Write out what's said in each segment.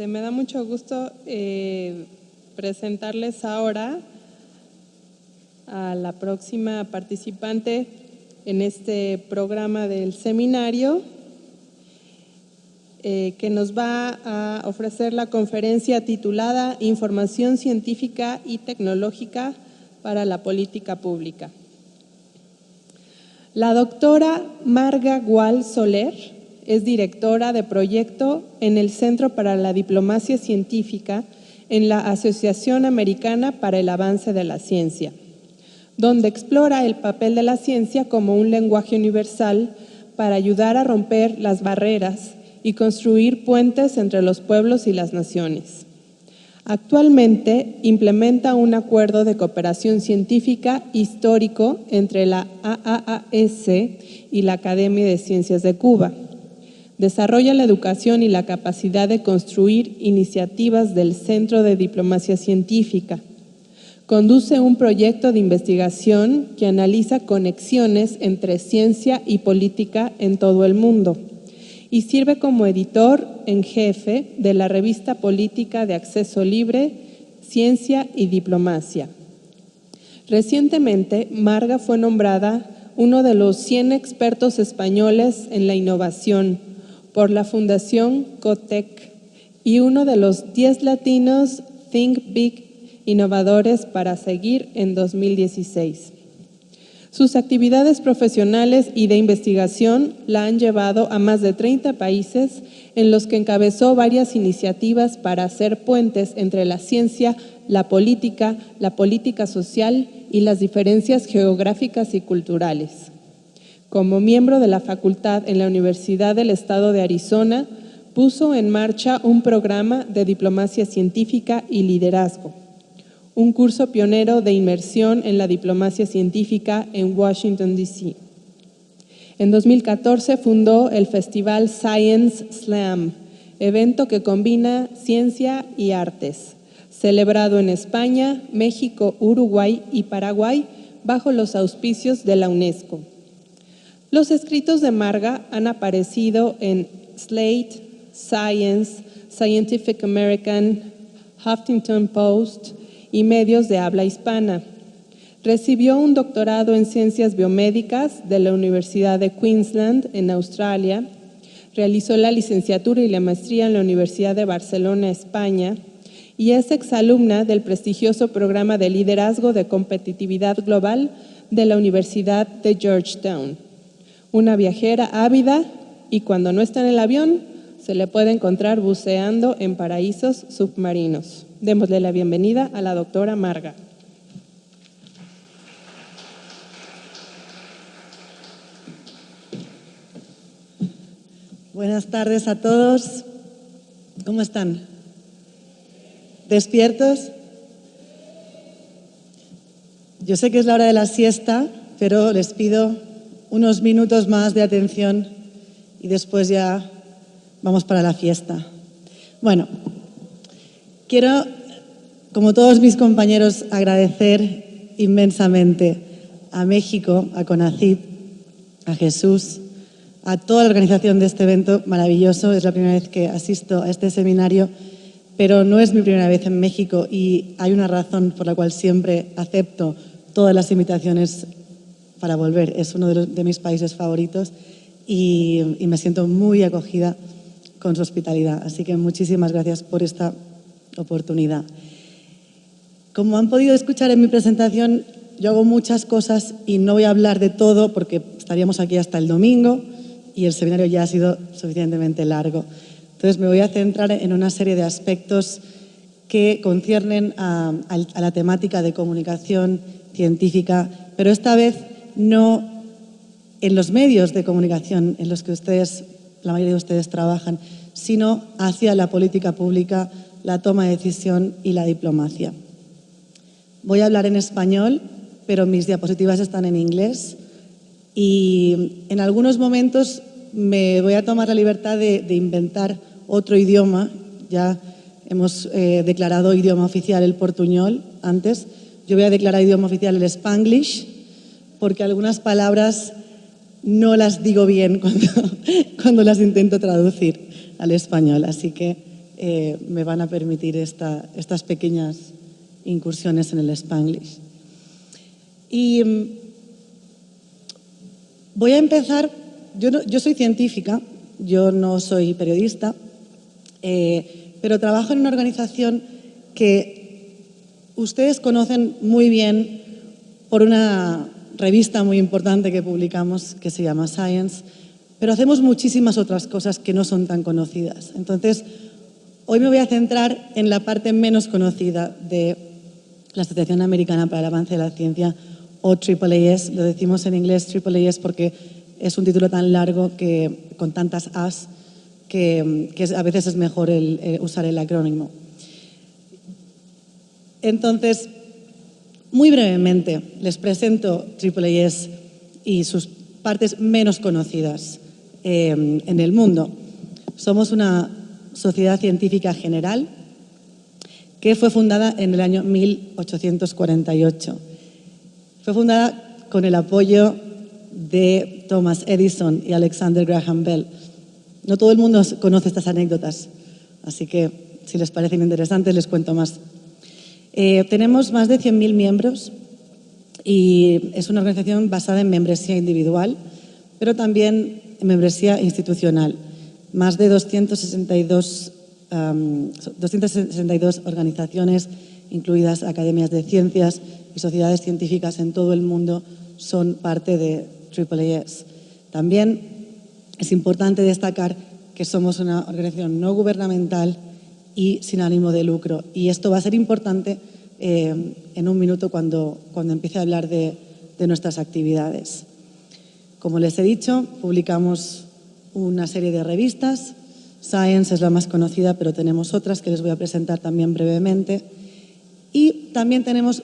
Me da mucho gusto presentarles ahora a la próxima participante en este programa del seminario que nos va a ofrecer la conferencia titulada Información Científica y Tecnológica para la Política Pública. La doctora Marga Gual Soler es directora de proyecto en el Centro para la Diplomacia Científica en la Asociación Americana para el Avance de la Ciencia, donde explora el papel de la ciencia como un lenguaje universal para ayudar a romper las barreras y construir puentes entre los pueblos y las naciones. Actualmente implementa un acuerdo de cooperación científica histórico entre la AAAS y la Academia de Ciencias de Cuba. Desarrolla la educación y la capacidad de construir iniciativas del Centro de Diplomacia Científica. Conduce un proyecto de investigación que analiza conexiones entre ciencia y política en todo el mundo y sirve como editor en jefe de la revista política de acceso libre, Ciencia y Diplomacia. Recientemente, Marga fue nombrada uno de los 100 expertos españoles en la innovación por la Fundación Cotec y uno de los 10 latinos Think Big innovadores para seguir en 2016. Sus actividades profesionales y de investigación la han llevado a más de 30 países en los que encabezó varias iniciativas para hacer puentes entre la ciencia, la política social y las diferencias geográficas y culturales. Como miembro de la facultad en la Universidad del Estado de Arizona, puso en marcha un programa de diplomacia científica y liderazgo, un curso pionero de inmersión en la diplomacia científica en Washington, D.C. En 2014 fundó el Festival Science Slam, evento que combina ciencia y artes, celebrado en España, México, Uruguay y Paraguay bajo los auspicios de la UNESCO. Los escritos de Marga han aparecido en Slate, Science, Scientific American, Huffington Post y medios de habla hispana. Recibió un doctorado en Ciencias Biomédicas de la Universidad de Queensland, en Australia. Realizó la licenciatura y la maestría en la Universidad de Barcelona, España, y es exalumna del prestigioso programa de liderazgo de competitividad global de la Universidad de Georgetown. Una viajera ávida y cuando no está en el avión se le puede encontrar buceando en paraísos submarinos. Démosle la bienvenida a la doctora Marga. Buenas tardes a todos. ¿Cómo están? ¿Despiertos? Yo sé que es la hora de la siesta, pero les pido unos minutos más de atención y después ya vamos para la fiesta. Bueno, quiero, como todos mis compañeros, agradecer inmensamente a México, a CONACYT, a Jesús, a toda la organización de este evento maravilloso. Es la primera vez que asisto a este seminario, pero no es mi primera vez en México y hay una razón por la cual siempre acepto todas las invitaciones para volver. Es uno de mis países favoritos y me siento muy acogida con su hospitalidad. Así que muchísimas gracias por esta oportunidad. Como han podido escuchar en mi presentación, yo hago muchas cosas y no voy a hablar de todo porque estaríamos aquí hasta el domingo y el seminario ya ha sido suficientemente largo. Entonces me voy a centrar en una serie de aspectos que conciernen a la temática de comunicación científica, pero esta vez no en los medios de comunicación en los que la mayoría de ustedes trabajan, sino hacia la política pública, la toma de decisión y la diplomacia. Voy a hablar en español, pero mis diapositivas están en inglés y en algunos momentos me voy a tomar la libertad de inventar otro idioma. Ya hemos declarado idioma oficial el portuñol antes. Yo voy a declarar idioma oficial el Spanglish, porque algunas palabras no las digo bien cuando las intento traducir al español. Así que me van a permitir estas pequeñas incursiones en el Spanglish. Y voy a empezar, yo soy científica, yo no soy periodista, pero trabajo en una organización que ustedes conocen muy bien por una revista muy importante que publicamos que se llama Science, pero hacemos muchísimas otras cosas que no son tan conocidas. Entonces, hoy me voy a centrar en la parte menos conocida de la Asociación Americana para el Avance de la Ciencia, o AAAS. Lo decimos en inglés AAAS porque es un título tan largo con tantas As que a veces es mejor usar el acrónimo. Entonces, muy brevemente les presento AAAS y sus partes menos conocidas en el mundo. Somos una sociedad científica general que fue fundada en el año 1848. Fue fundada con el apoyo de Thomas Edison y Alexander Graham Bell. No todo el mundo conoce estas anécdotas, así que si les parecen interesantes les cuento más. Tenemos más de 100.000 miembros y es una organización basada en membresía individual, pero también en membresía institucional. Más de 262 organizaciones, incluidas academias de ciencias y sociedades científicas en todo el mundo, son parte de AAAS. También es importante destacar que somos una organización no gubernamental y sin ánimo de lucro. Y esto va a ser importante en un minuto cuando empiece a hablar de nuestras actividades. Como les he dicho, publicamos una serie de revistas. Science es la más conocida, pero tenemos otras que les voy a presentar también brevemente. Y también tenemos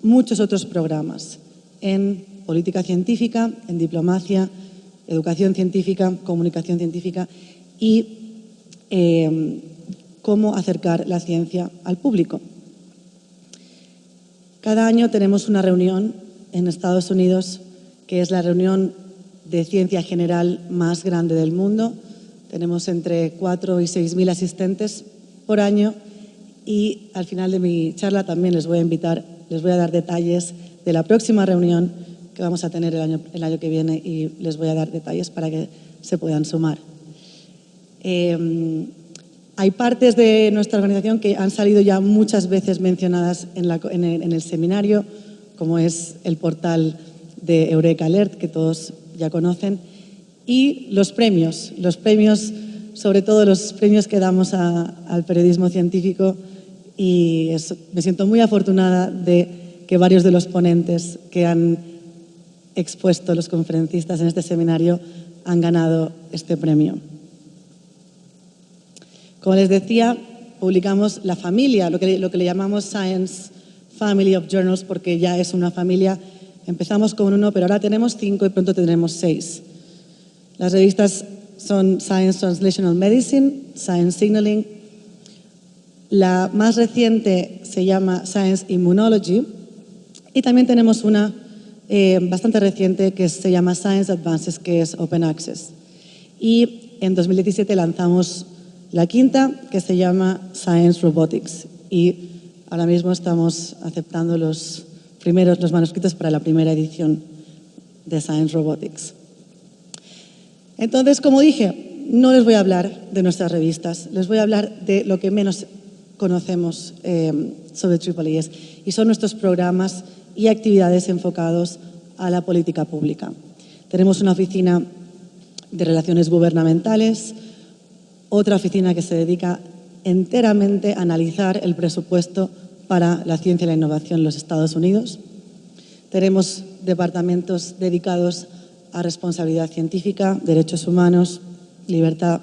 muchos otros programas en política científica, en diplomacia, educación científica, comunicación científica y cómo acercar la ciencia al público. Cada año tenemos una reunión en Estados Unidos que es la reunión de ciencia general más grande del mundo. Tenemos entre 4.000 y 6.000 asistentes por año y al final de mi charla también les voy a dar detalles de la próxima reunión que vamos a tener el año que viene y les voy a dar detalles para que se puedan sumar. Hay partes de nuestra organización que han salido ya muchas veces mencionadas en el seminario, como es el portal de Eureka Alert, que todos ya conocen, y los premios, sobre todo los premios que damos al periodismo científico, y me siento muy afortunada de que varios de los ponentes que han expuesto los conferencistas en este seminario han ganado este premio. Como les decía, publicamos la familia, lo que le llamamos Science Family of Journals, porque ya es una familia. Empezamos con 1, pero ahora tenemos 5 y pronto tendremos 6. Las revistas son Science Translational Medicine, Science Signaling. La más reciente se llama Science Immunology y también tenemos una bastante reciente que se llama Science Advances, que es Open Access. Y en 2017 lanzamos la quinta, que se llama Science Robotics, y ahora mismo estamos aceptando los manuscritos para la primera edición de Science Robotics. Entonces, como dije, no les voy a hablar de nuestras revistas, les voy a hablar de lo que menos conocemos sobre AAAS, y son nuestros programas y actividades enfocados a la política pública. Tenemos una oficina de relaciones gubernamentales, otra oficina que se dedica enteramente a analizar el presupuesto para la ciencia y la innovación en los Estados Unidos. Tenemos departamentos dedicados a responsabilidad científica, derechos humanos, libertad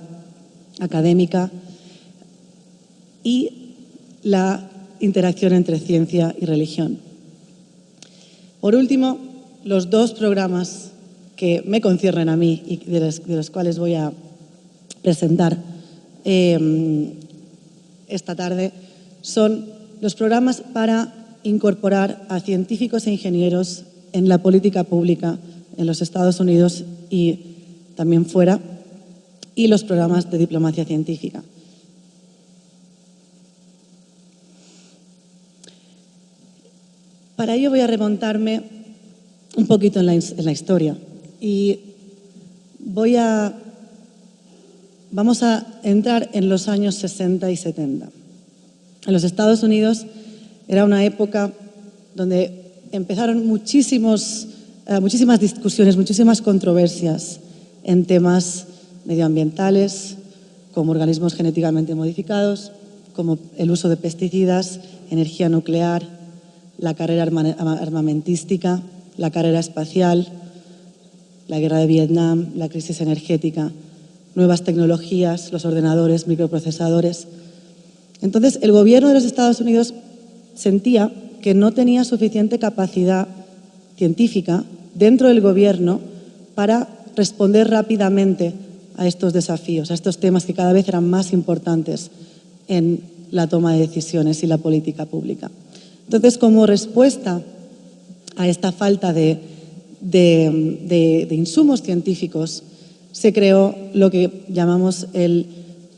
académica y la interacción entre ciencia y religión. Por último, los 2 programas que me conciernen a mí y de los cuales voy a presentar esta tarde son los programas para incorporar a científicos e ingenieros en la política pública en los Estados Unidos y también fuera, y los programas de diplomacia científica. Para ello voy a remontarme un poquito en la historia y vamos a entrar en los años 60 y 70. En los Estados Unidos era una época donde empezaron muchísimas discusiones, muchísimas controversias en temas medioambientales, como organismos genéticamente modificados, como el uso de pesticidas, energía nuclear, la carrera armamentística, la carrera espacial, la guerra de Vietnam, la crisis energética, nuevas tecnologías, los ordenadores, microprocesadores. Entonces, el gobierno de los Estados Unidos sentía que no tenía suficiente capacidad científica dentro del gobierno para responder rápidamente a estos desafíos, a estos temas que cada vez eran más importantes en la toma de decisiones y la política pública. Entonces, como respuesta a esta falta de insumos científicos, se creó lo que llamamos el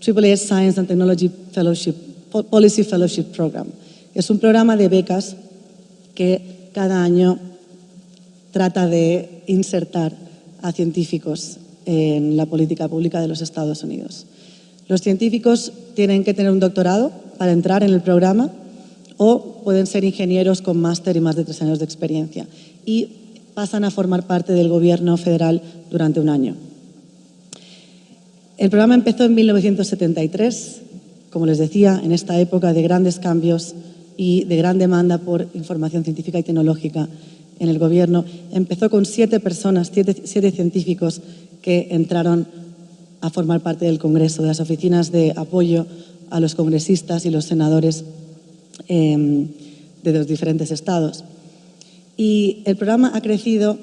AAA Science and Technology Policy Fellowship Program. Es un programa de becas que cada año trata de insertar a científicos en la política pública de los Estados Unidos. Los científicos tienen que tener un doctorado para entrar en el programa o pueden ser ingenieros con máster y más de 3 años de experiencia y pasan a formar parte del gobierno federal durante un año. El programa empezó en 1973, como les decía, en esta época de grandes cambios y de gran demanda por información científica y tecnológica en el gobierno. Empezó con 7 personas, 7 científicos que entraron a formar parte del Congreso, de las oficinas de apoyo a los congresistas y los senadores de los diferentes estados. Y el programa ha crecido,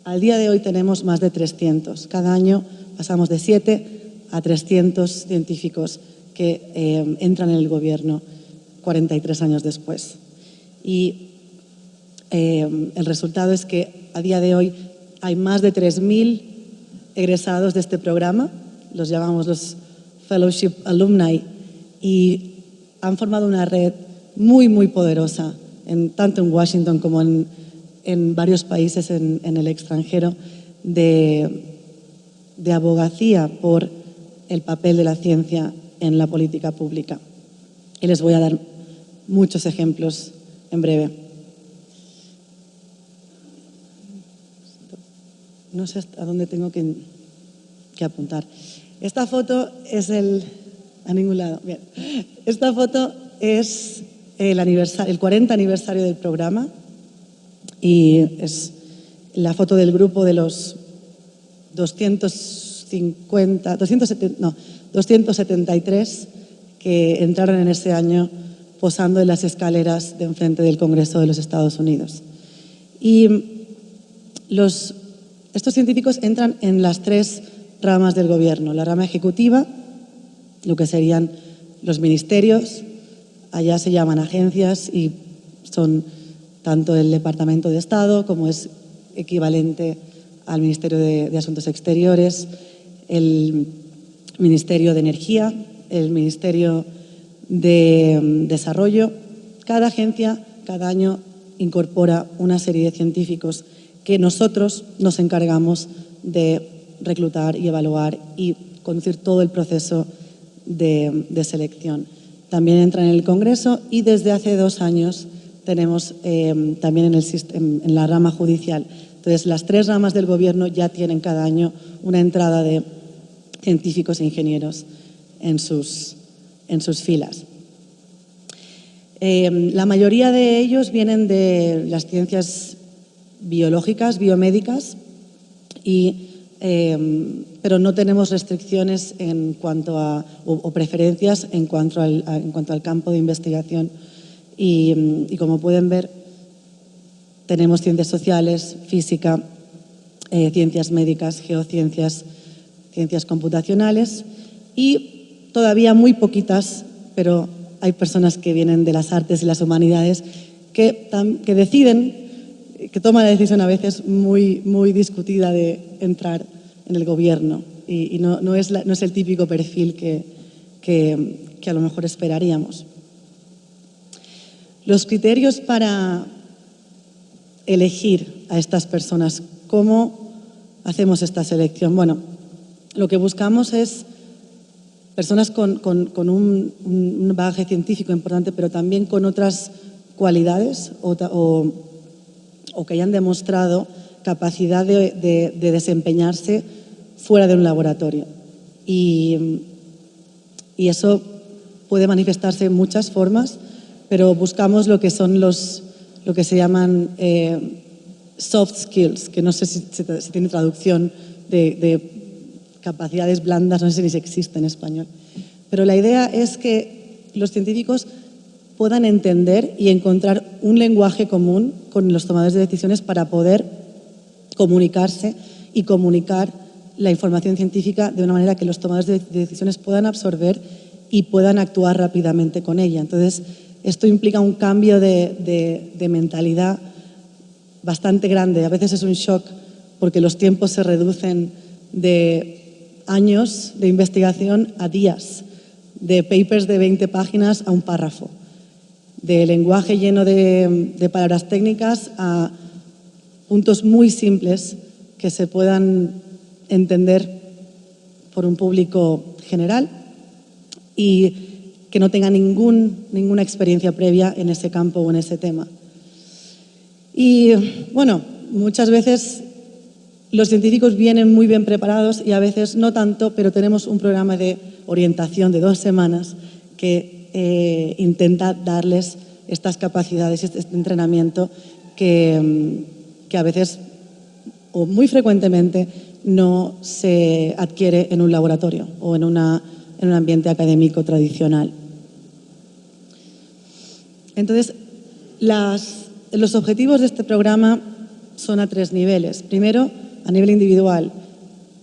al día de hoy tenemos más de 300. Cada año pasamos de 7 a 300 científicos que entran en el gobierno 43 años después. Y el resultado es que a día de hoy hay más de 3.000 egresados de este programa, los llamamos los Fellowship Alumni, y han formado una red muy, muy poderosa, tanto en Washington como en varios países en el extranjero, de abogacía por el papel de la ciencia en la política pública. Y les voy a dar muchos ejemplos en breve. No sé a dónde tengo que apuntar. Esta foto es a ningún lado. Bien. Esta foto es el 40 aniversario del programa y es la foto del grupo de los 273 que entraron en ese año posando en las escaleras de enfrente del Congreso de los Estados Unidos. Y estos científicos entran en las 3 ramas del gobierno. La rama ejecutiva, lo que serían los ministerios, allá se llaman agencias y son tanto el Departamento de Estado, como es equivalente al Ministerio de Asuntos Exteriores, el Ministerio de Energía, el Ministerio de Desarrollo. Cada agencia, cada año, incorpora una serie de científicos que nosotros nos encargamos de reclutar y evaluar y conducir todo el proceso de selección. También entra en el Congreso y desde hace 2 años tenemos también en la rama judicial. Entonces, las 3 ramas del gobierno ya tienen cada año una entrada de científicos e ingenieros en sus filas. La mayoría de ellos vienen de las ciencias biológicas, biomédicas, pero no tenemos restricciones en cuanto o preferencias en cuanto al campo de investigación. Y como pueden ver, tenemos ciencias sociales, física, ciencias médicas, geociencias, ciencias computacionales y todavía muy poquitas, pero hay personas que vienen de las artes y las humanidades que toman la decisión a veces muy, muy discutida de entrar en el gobierno y no es el típico perfil que a lo mejor esperaríamos. Los criterios para elegir a estas personas? ¿Cómo hacemos esta selección? Bueno, lo que buscamos es personas con un bagaje científico importante, pero también con otras cualidades o que hayan demostrado capacidad de desempeñarse fuera de un laboratorio. Y eso puede manifestarse en muchas formas, pero buscamos lo que son lo que se llaman soft skills, que no sé si tiene traducción de capacidades blandas, no sé ni si existe en español. Pero la idea es que los científicos puedan entender y encontrar un lenguaje común con los tomadores de decisiones para poder comunicarse y comunicar la información científica de una manera que los tomadores de decisiones puedan absorber y puedan actuar rápidamente con ella. Entonces, esto implica un cambio de mentalidad bastante grande. A veces es un shock porque los tiempos se reducen de años de investigación a días, de papers de 20 páginas a un párrafo, de lenguaje lleno de palabras técnicas a puntos muy simples que se puedan entender por un público general y que no tenga ninguna experiencia previa en ese campo o en ese tema. Y bueno, muchas veces los científicos vienen muy bien preparados y a veces no tanto, pero tenemos un programa de orientación de 2 semanas que intenta darles estas capacidades, este entrenamiento que a veces o muy frecuentemente no se adquiere en un laboratorio o en un ambiente académico tradicional. Entonces, los objetivos de este programa son a 3 niveles. Primero, a nivel individual,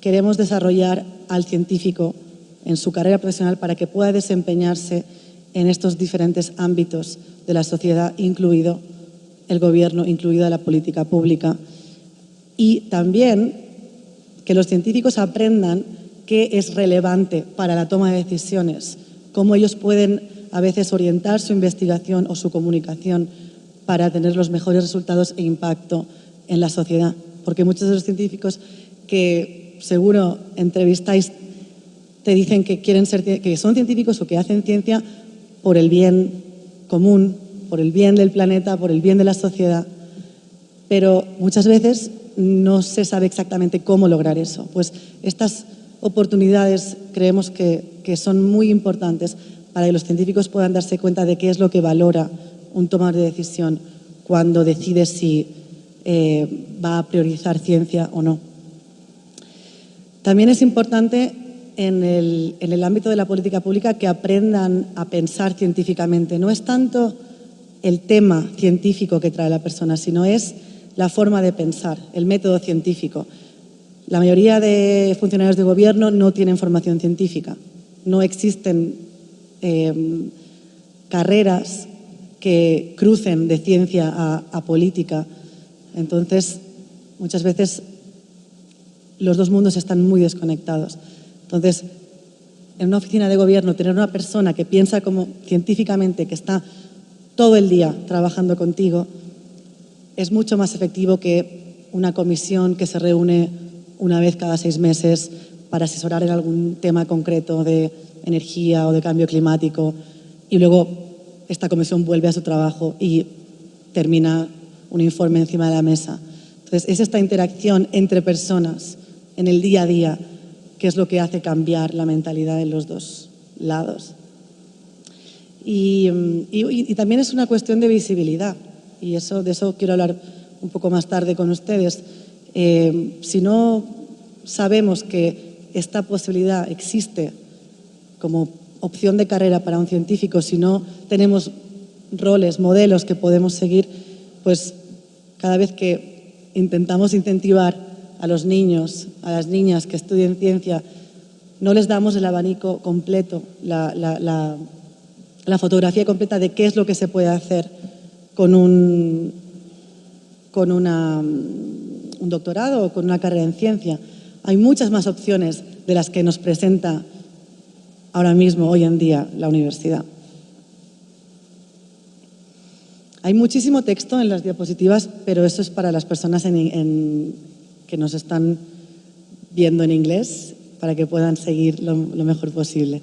queremos desarrollar al científico en su carrera profesional para que pueda desempeñarse en estos diferentes ámbitos de la sociedad, incluido el gobierno, incluida la política pública. Y también que los científicos aprendan qué es relevante para la toma de decisiones, cómo ellos pueden a veces orientar su investigación o su comunicación para tener los mejores resultados e impacto en la sociedad. Porque muchos de los científicos que seguro entrevistáis te dicen que que son científicos o que hacen ciencia por el bien común, por el bien del planeta, por el bien de la sociedad, pero muchas veces no se sabe exactamente cómo lograr eso. Pues estas oportunidades creemos que son muy importantes para que los científicos puedan darse cuenta de qué es lo que valora un tomador de decisión cuando decide si va a priorizar ciencia o no. También es importante en el ámbito de la política pública que aprendan a pensar científicamente. No es tanto el tema científico que trae la persona, sino es la forma de pensar, el método científico. La mayoría de funcionarios de gobierno no tienen formación científica. No existen carreras que crucen de ciencia a política. Entonces, muchas veces los dos mundos están muy desconectados. Entonces, en una oficina de gobierno, tener una persona que piensa como científicamente, que está todo el día trabajando contigo, es mucho más efectivo que una comisión que se reúne una vez cada 6 meses para asesorar en algún tema concreto de energía o de cambio climático y luego esta comisión vuelve a su trabajo y termina un informe encima de la mesa. Entonces, es esta interacción entre personas en el día a día que es lo que hace cambiar la mentalidad en los dos lados. Y también es una cuestión de visibilidad, y de eso quiero hablar un poco más tarde con ustedes. Si no sabemos que esta posibilidad existe como opción de carrera para un científico, si no tenemos roles, modelos que podemos seguir, pues cada vez que intentamos incentivar a los niños, a las niñas que estudien ciencia, no les damos el abanico completo, la fotografía completa de qué es lo que se puede hacer con un doctorado o con una carrera en ciencia. Hay muchas más opciones de las que nos presenta ahora mismo, hoy en día, la universidad. Hay muchísimo texto en las diapositivas, pero eso es para las personas que nos están viendo en inglés, para que puedan seguir lo mejor posible.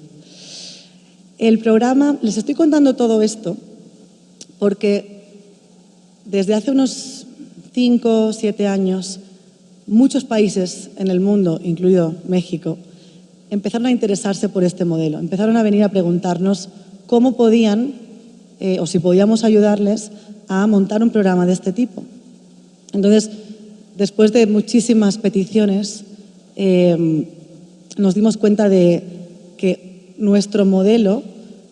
El programa, les estoy contando todo esto porque desde hace unos 5 o 7 años, muchos países en el mundo, incluido México, empezaron a interesarse por este modelo. Empezaron a venir a preguntarnos cómo podían o si podíamos ayudarles a montar un programa de este tipo. Entonces, después de muchísimas peticiones, nos dimos cuenta de que nuestro modelo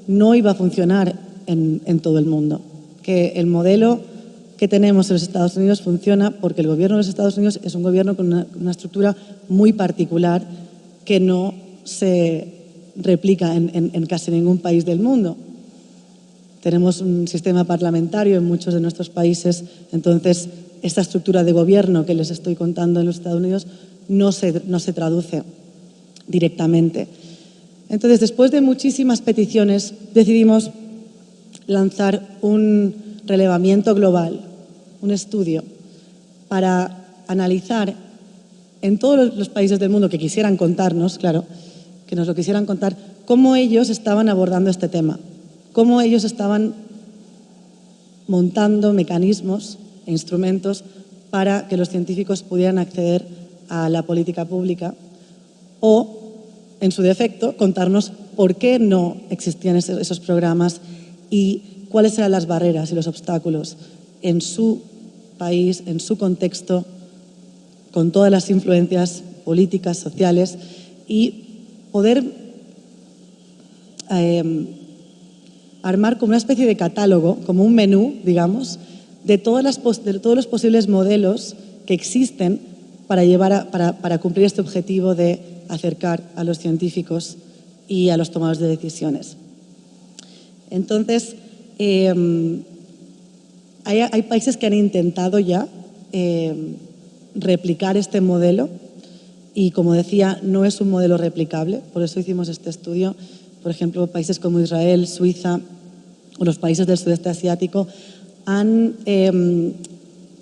no iba a funcionar en todo el mundo, que el modelo que tenemos en los Estados Unidos funciona porque el gobierno de los Estados Unidos es un gobierno con una estructura muy particular que no se replica en casi ningún país del mundo. Tenemos un sistema parlamentario en muchos de nuestros países, entonces esta estructura de gobierno que les estoy contando en los Estados Unidos no se traduce directamente. Entonces, después de muchísimas peticiones, decidimos lanzar un relevamiento global, un estudio, para analizar en todos los países del mundo que quisieran contarnos, claro, que nos lo quisieran contar, cómo ellos estaban abordando este tema, cómo ellos estaban montando mecanismos e instrumentos para que los científicos pudieran acceder a la política pública o, en su defecto, contarnos por qué no existían esos programas y cuáles eran las barreras y los obstáculos en su país, en su contexto, con todas las influencias políticas, sociales, y poder armar como una especie de catálogo, como un menú, digamos, de todos los posibles modelos que existen para cumplir este objetivo de acercar a los científicos y a los tomadores de decisiones. Entonces, hay países que han intentado ya replicar este modelo y, como decía, no es un modelo replicable, por eso hicimos este estudio. Por ejemplo, países como Israel, Suiza o los países del sudeste asiático han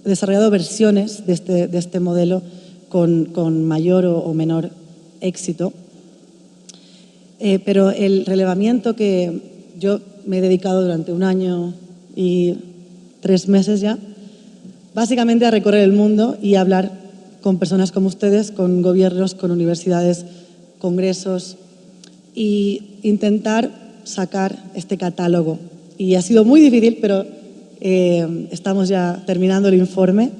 desarrollado versiones de este modelo con mayor o menor éxito. Pero el relevamiento que yo me he dedicado durante 1 año y 3 meses ya, básicamente a recorrer el mundo y a hablar con personas como ustedes, con gobiernos, con universidades, congresos, y intentar sacar este catálogo. Y ha sido muy difícil, pero estamos ya terminando el informe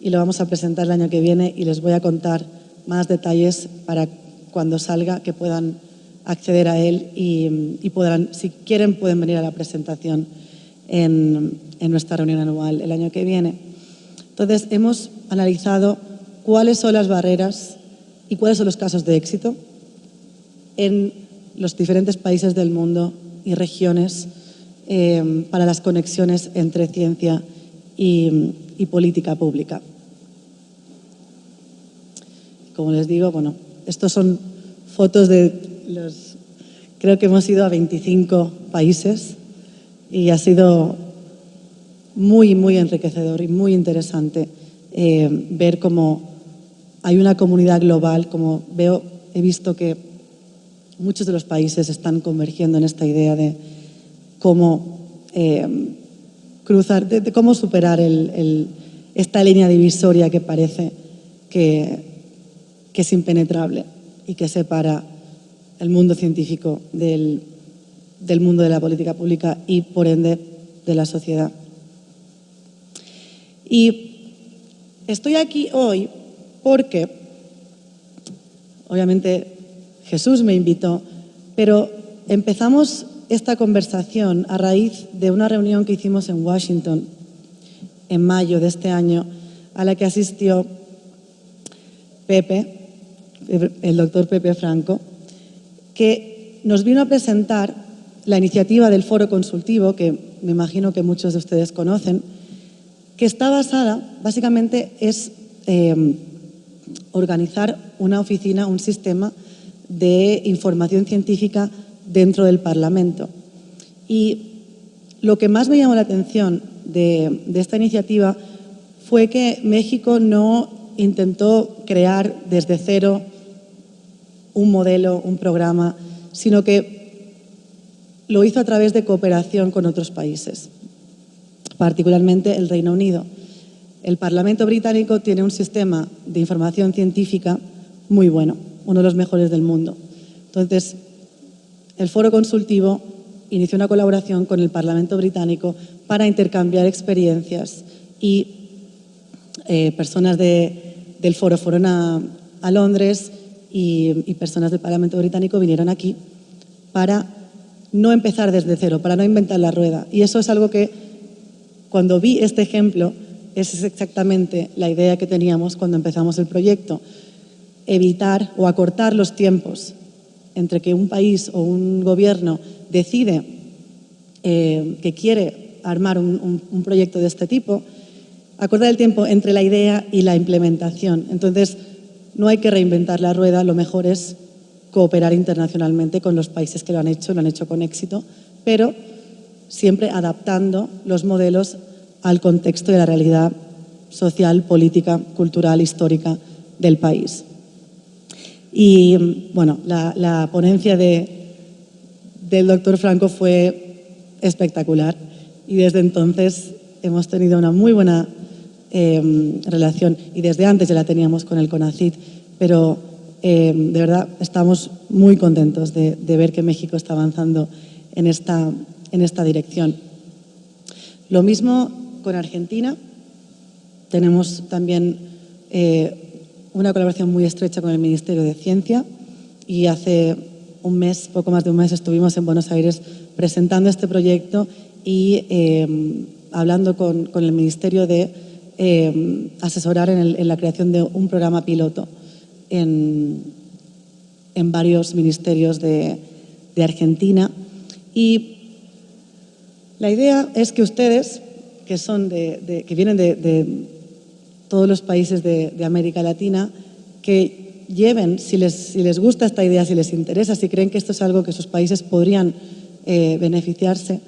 y lo vamos a presentar el año que viene y les voy a contar más detalles para cuando salga que puedan acceder a él y podrán, si quieren, pueden venir a la presentación en nuestra reunión anual el año que viene. Entonces, hemos analizado cuáles son las barreras y cuáles son los casos de éxito en los diferentes países del mundo y regiones para las conexiones entre ciencia y política pública. Como les digo, bueno, estos son fotos creo que hemos ido a 25 países y ha sido muy, muy enriquecedor y muy interesante ver cómo hay una comunidad global, como he visto que muchos de los países están convergiendo en esta idea de cómo cruzar, de cómo superar esta línea divisoria que parece que es impenetrable y que separa el mundo científico del mundo de la política pública y, por ende, de la sociedad. Y estoy aquí hoy porque, obviamente, Jesús me invitó, pero empezamos esta conversación a raíz de una reunión que hicimos en Washington en mayo de este año, a la que asistió el doctor Pepe Franco, que nos vino a presentar la iniciativa del Foro Consultivo, que me imagino que muchos de ustedes conocen, que está basada, básicamente es organizar una oficina, un sistema de información científica dentro del Parlamento. Y lo que más me llamó la atención de esta iniciativa fue que México no intentó crear desde cero un modelo, un programa, sino que lo hizo a través de cooperación con otros países, particularmente el Reino Unido. El Parlamento británico tiene un sistema de información científica muy bueno, uno de los mejores del mundo. Entonces, el Foro Consultivo inició una colaboración con el Parlamento británico para intercambiar experiencias y personas del foro fueron a Londres y personas del Parlamento británico vinieron aquí para no empezar desde cero, para no inventar la rueda. Y eso es algo que, cuando vi este ejemplo, es exactamente la idea que teníamos cuando empezamos el proyecto: evitar o acortar los tiempos entre que un país o un gobierno decide que quiere armar un proyecto de este tipo, acortar el tiempo entre la idea y la implementación. Entonces, no hay que reinventar la rueda, lo mejor es cooperar internacionalmente con los países que lo han hecho con éxito, pero siempre adaptando los modelos al contexto de la realidad social, política, cultural, histórica del país. Y bueno, la ponencia del doctor Franco fue espectacular y desde entonces hemos tenido una muy buena relación, y desde antes ya la teníamos con el CONACYT, pero de verdad estamos muy contentos de ver que México está avanzando en esta dirección. Lo mismo con Argentina. Tenemos también una colaboración muy estrecha con el Ministerio de Ciencia, y hace un mes, poco más de un mes, estuvimos en Buenos Aires presentando este proyecto y hablando con el Ministerio de asesorar en la creación de un programa piloto en varios ministerios de Argentina. Y la idea es que ustedes, que son que vienen de todos los países de América Latina, que lleven, si les gusta esta idea, si les interesa, si creen que esto es algo que sus países podrían beneficiarse,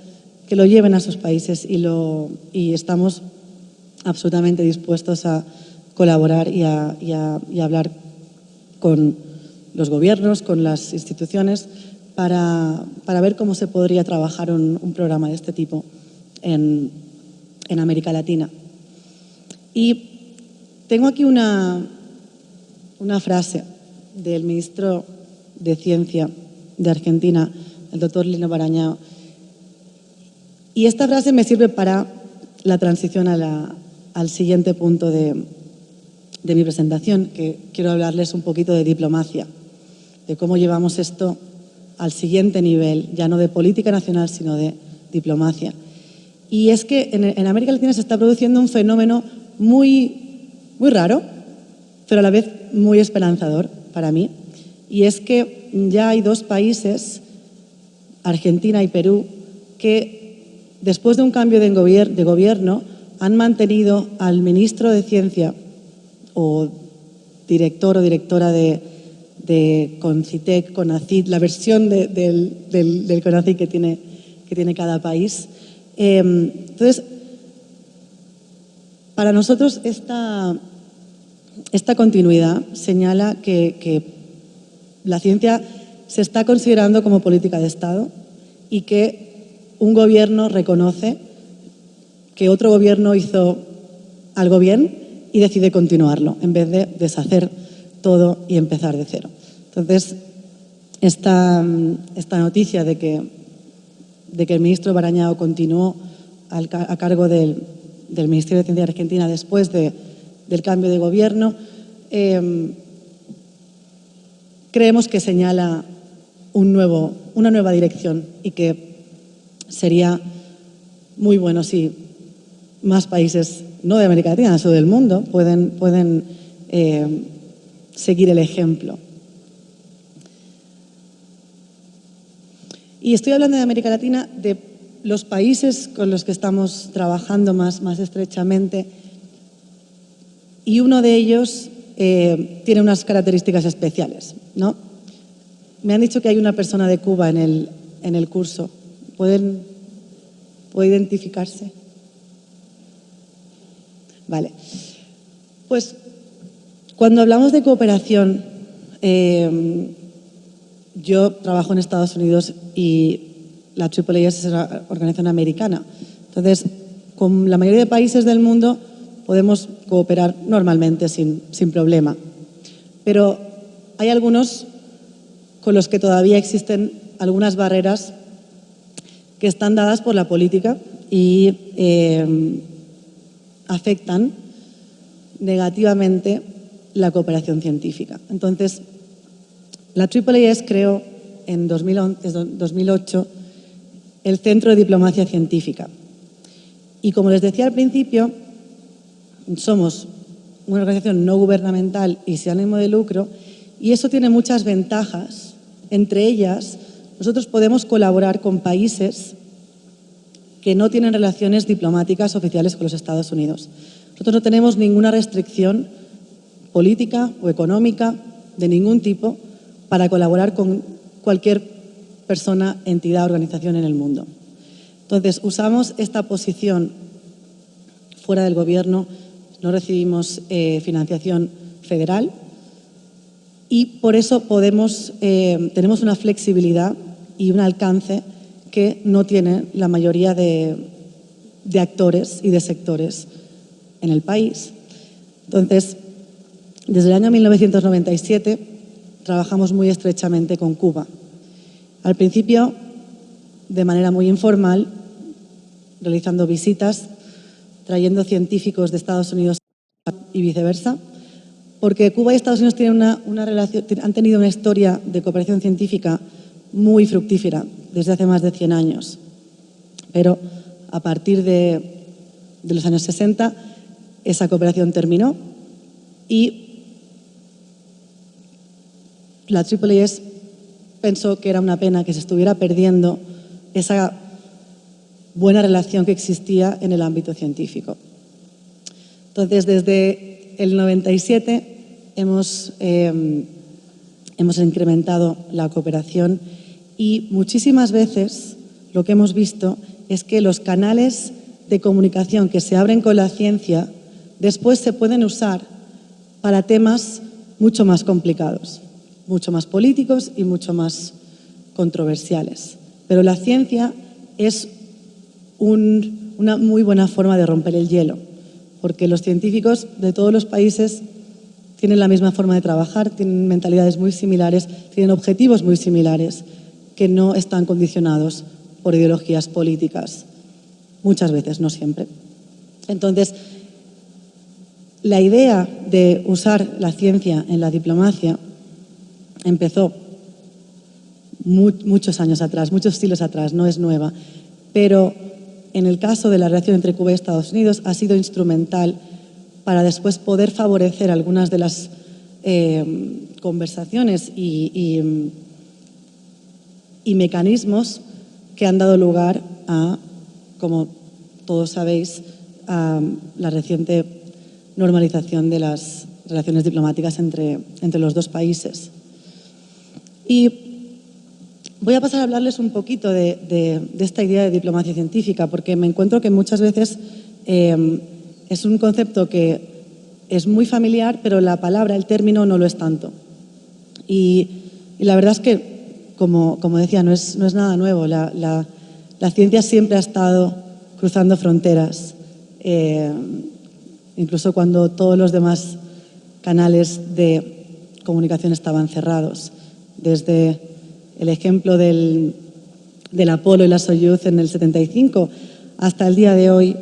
que lo lleven a sus países, y estamos absolutamente dispuestos a colaborar y a hablar con los gobiernos, con las instituciones, para ver cómo se podría trabajar un programa de este tipo en América Latina. Y tengo aquí una frase del ministro de Ciencia de Argentina, el doctor Lino Barañao, y esta frase me sirve para la transición al siguiente punto de mi presentación, que quiero hablarles un poquito de diplomacia, de cómo llevamos esto al siguiente nivel, ya no de política nacional, sino de diplomacia. Y es que en América Latina se está produciendo un fenómeno muy raro, pero a la vez muy esperanzador para mí, y es que ya hay dos países, Argentina y Perú, que después de un cambio de gobierno han mantenido al ministro de Ciencia o director o directora de CONCITEC, CONACYT, la versión del CONACYT que tiene cada país. Entonces, para nosotros esta continuidad señala que la ciencia se está considerando como política de Estado, y que un gobierno reconoce que otro gobierno hizo algo bien y decide continuarlo, en vez de deshacer todo y empezar de cero. Entonces, esta noticia de que el ministro Barañao continuó a cargo del Ministerio de Ciencia de Argentina después del cambio de gobierno, creemos que señala una nueva dirección, y que sería muy bueno si más países, no de América Latina, sino del mundo, pueden seguir el ejemplo. Y estoy hablando de América Latina, de los países con los que estamos trabajando más estrechamente, y uno de ellos tiene unas características especiales, ¿no? Me han dicho que hay una persona de Cuba en el curso. ¿Puede identificarse? Vale. Pues cuando hablamos de cooperación, yo trabajo en Estados Unidos y la AAAS es una organización americana. Entonces, con la mayoría de países del mundo podemos cooperar normalmente sin problema. Pero hay algunos con los que todavía existen algunas barreras que están dadas por la política y afectan negativamente la cooperación científica. Entonces, la AAAS creó en 2008 el Centro de Diplomacia Científica. Y como les decía al principio, somos una organización no gubernamental y sin ánimo de lucro, y eso tiene muchas ventajas. Entre ellas, nosotros podemos colaborar con países que no tienen relaciones diplomáticas oficiales con los Estados Unidos. Nosotros no tenemos ninguna restricción política o económica de ningún tipo para colaborar con cualquier persona, entidad, organización en el mundo. Entonces, usamos esta posición fuera del gobierno, no recibimos financiación federal y por eso tenemos una flexibilidad y un alcance que no tiene la mayoría de actores y de sectores en el país. Entonces, desde el año 1997 trabajamos muy estrechamente con Cuba. Al principio, de manera muy informal, realizando visitas, trayendo científicos de Estados Unidos y viceversa, porque Cuba y Estados Unidos tienen una relación, han tenido una historia de cooperación científica muy fructífera desde hace más de 100 años. Pero a partir de los años 60, esa cooperación terminó y la AAAS pensó que era una pena que se estuviera perdiendo esa buena relación que existía en el ámbito científico. Entonces, desde el 97 hemos incrementado la cooperación y muchísimas veces lo que hemos visto es que los canales de comunicación que se abren con la ciencia después se pueden usar para temas mucho más complicados, mucho más políticos y mucho más controversiales. Pero la ciencia es una muy buena forma de romper el hielo, porque los científicos de todos los países tienen la misma forma de trabajar, tienen mentalidades muy similares, tienen objetivos muy similares, que no están condicionados por ideologías políticas, muchas veces, no siempre. Entonces, la idea de usar la ciencia en la diplomacia empezó muchos años atrás, muchos siglos atrás, no es nueva, pero en el caso de la relación entre Cuba y Estados Unidos ha sido instrumental para después poder favorecer algunas de las conversaciones y mecanismos que han dado lugar a, como todos sabéis, a la reciente normalización de las relaciones diplomáticas entre los dos países. Y voy a pasar a hablarles un poquito de esta idea de diplomacia científica, porque me encuentro que muchas veces es un concepto que es muy familiar, pero la palabra, el término, no lo es tanto. Y la verdad es que, como decía, no es nada nuevo. La ciencia siempre ha estado cruzando fronteras, incluso cuando todos los demás canales de comunicación estaban cerrados. Desde el ejemplo del Apolo y la Soyuz en el 75 hasta el día de hoy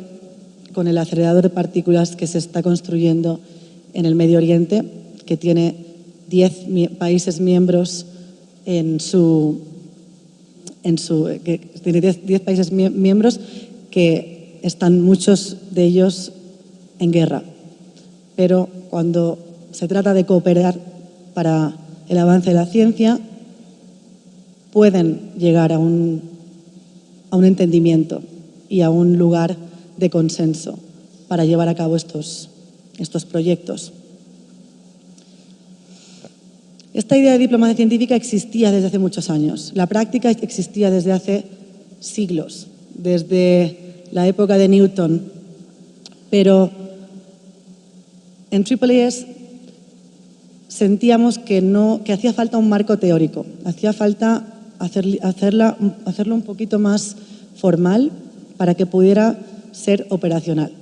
con el acelerador de partículas que se está construyendo en el Medio Oriente, que tiene 10 países miembros tiene 10 países miembros que están muchos de ellos en guerra. Pero cuando se trata de cooperar para el avance de la ciencia, pueden llegar a un entendimiento y a un lugar de consenso para llevar a cabo estos proyectos. Esta idea de diplomacia científica existía desde hace muchos años. La práctica existía desde hace siglos, desde la época de Newton. Pero en AAAS sentíamos que hacía falta un marco teórico, hacía falta hacerlo un poquito más formal para que pudiera ser operacional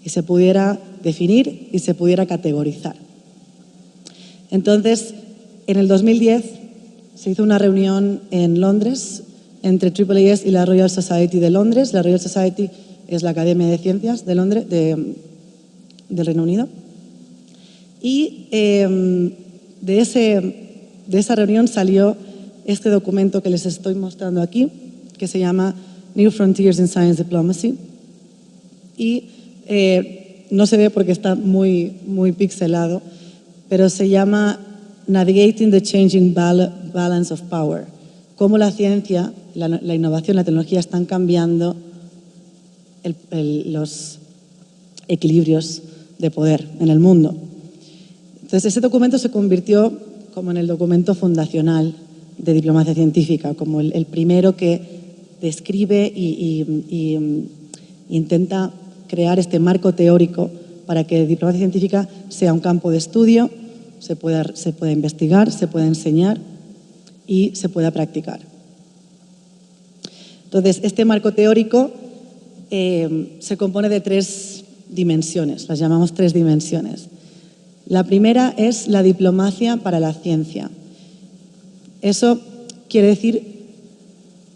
y se pudiera definir y se pudiera categorizar. Entonces, en el 2010 se hizo una reunión en Londres entre AAAS y la Royal Society de Londres. La Royal Society es la Academia de Ciencias de Londres, del Reino Unido. Y de esa reunión salió este documento que les estoy mostrando aquí, que se llama New Frontiers in Science Diplomacy. Y no se ve porque está muy, muy pixelado, pero se llama Navigating the Changing Balance of Power. Cómo la ciencia, la innovación, la tecnología están cambiando los equilibrios de poder en el mundo. Entonces, ese documento se convirtió como en el documento fundacional de diplomacia científica, como el primero que describe y intenta crear este marco teórico para que diplomacia científica sea un campo de estudio, se pueda investigar, se pueda enseñar y se pueda practicar. Entonces, este marco teórico se compone de 3 dimensiones, las llamamos 3 dimensiones. La primera es la diplomacia para la ciencia. Eso quiere decir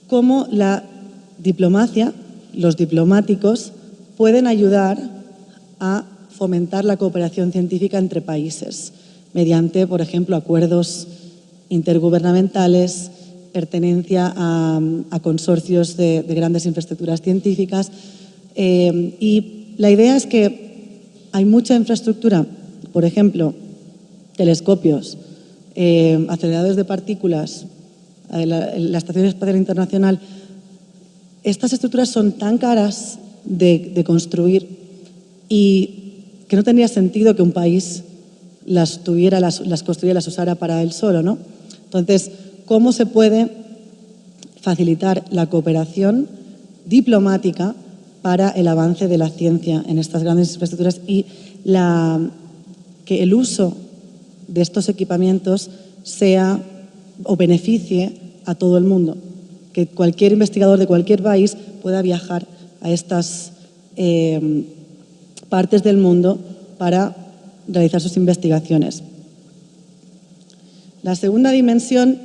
cómo la diplomacia, los diplomáticos, pueden ayudar a fomentar la cooperación científica entre países mediante, por ejemplo, acuerdos intergubernamentales, pertenencia a consorcios de grandes infraestructuras científicas. Y la idea es que hay mucha infraestructura, por ejemplo, telescopios, aceleradores de partículas, la Estación Espacial Internacional. Estas estructuras son tan caras de construir y que no tendría sentido que un país las construyera, las usara para él solo, ¿no? Entonces, ¿cómo se puede facilitar la cooperación diplomática para el avance de la ciencia en estas grandes infraestructuras y que el uso de estos equipamientos sea o beneficie a todo el mundo? Que cualquier investigador de cualquier país pueda viajar a estas partes del mundo para realizar sus investigaciones. La segunda dimensión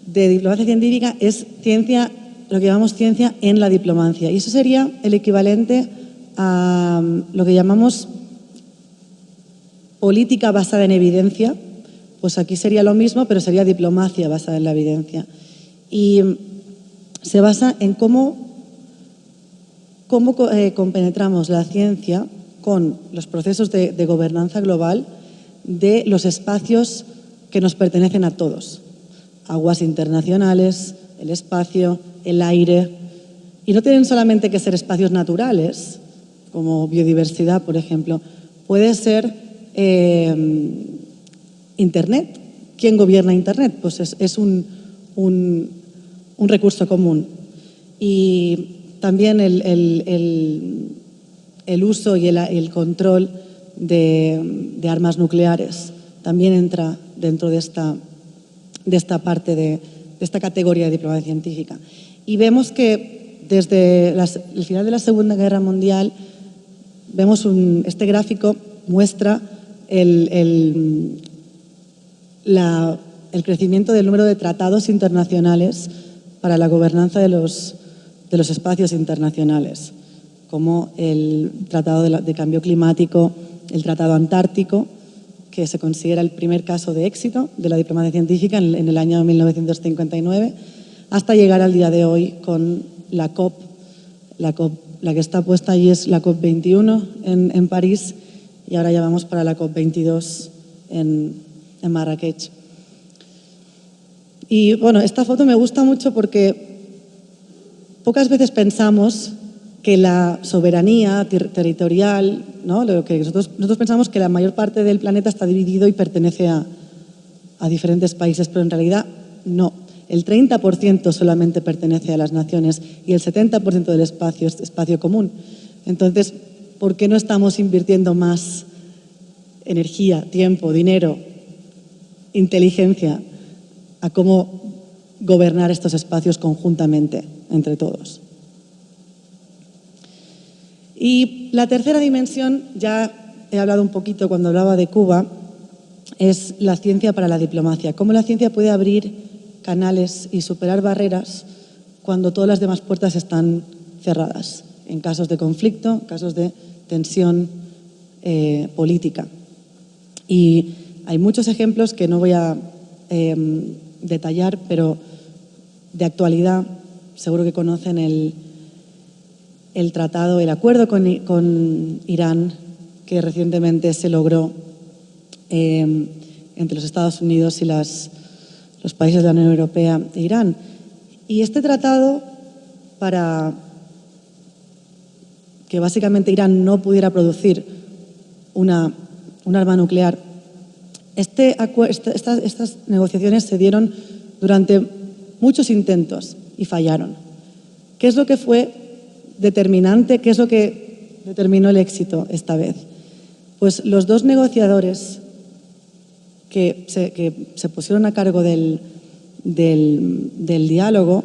de diplomacia científica es ciencia, lo que llamamos ciencia en la diplomacia. Y eso sería el equivalente a lo que llamamos política basada en evidencia. Pues aquí sería lo mismo, pero sería diplomacia basada en la evidencia. Y se basa en cómo compenetramos la ciencia con los procesos de gobernanza global de los espacios que nos pertenecen a todos. Aguas internacionales, el espacio, el aire. Y no tienen solamente que ser espacios naturales, como biodiversidad, por ejemplo. Puede ser Internet. ¿Quién gobierna Internet? Pues es un recurso común. Y también el uso y el control de armas nucleares también entra dentro de esta parte de esta categoría de diplomacia científica. Y vemos que desde el final de la Segunda Guerra Mundial, vemos este gráfico muestra el crecimiento del número de tratados internacionales para la gobernanza de los espacios internacionales, como el Tratado de Cambio Climático, el Tratado Antártico, que se considera el primer caso de éxito de la diplomacia científica en el año 1959, hasta llegar al día de hoy con la COP. La que está puesta allí es la COP21 en París y ahora ya vamos para la COP22 en Marrakech. Y bueno, esta foto me gusta mucho porque pocas veces pensamos que la soberanía territorial, ¿no? Lo que nosotros pensamos que la mayor parte del planeta está dividido y pertenece a diferentes países, pero en realidad no. El 30% solamente pertenece a las naciones y el 70% del espacio es espacio común. Entonces, ¿por qué no estamos invirtiendo más energía, tiempo, dinero, inteligencia a cómo gobernar estos espacios conjuntamente entre todos. Y la tercera dimensión, ya he hablado un poquito cuando hablaba de Cuba, es la ciencia para la diplomacia. Cómo la ciencia puede abrir canales y superar barreras cuando todas las demás puertas están cerradas, en casos de conflicto, casos de tensión política. Y hay muchos ejemplos que no voy a detallar, pero de actualidad seguro que conocen el tratado, el acuerdo con Irán que recientemente se logró entre los Estados Unidos y los países de la Unión Europea e Irán. Y este tratado, para que básicamente Irán no pudiera producir un arma nuclear, estas negociaciones se dieron durante muchos intentos y fallaron. ¿Qué es lo que fue determinante? ¿Qué es lo que determinó el éxito esta vez? Pues los dos negociadores que se pusieron a cargo del diálogo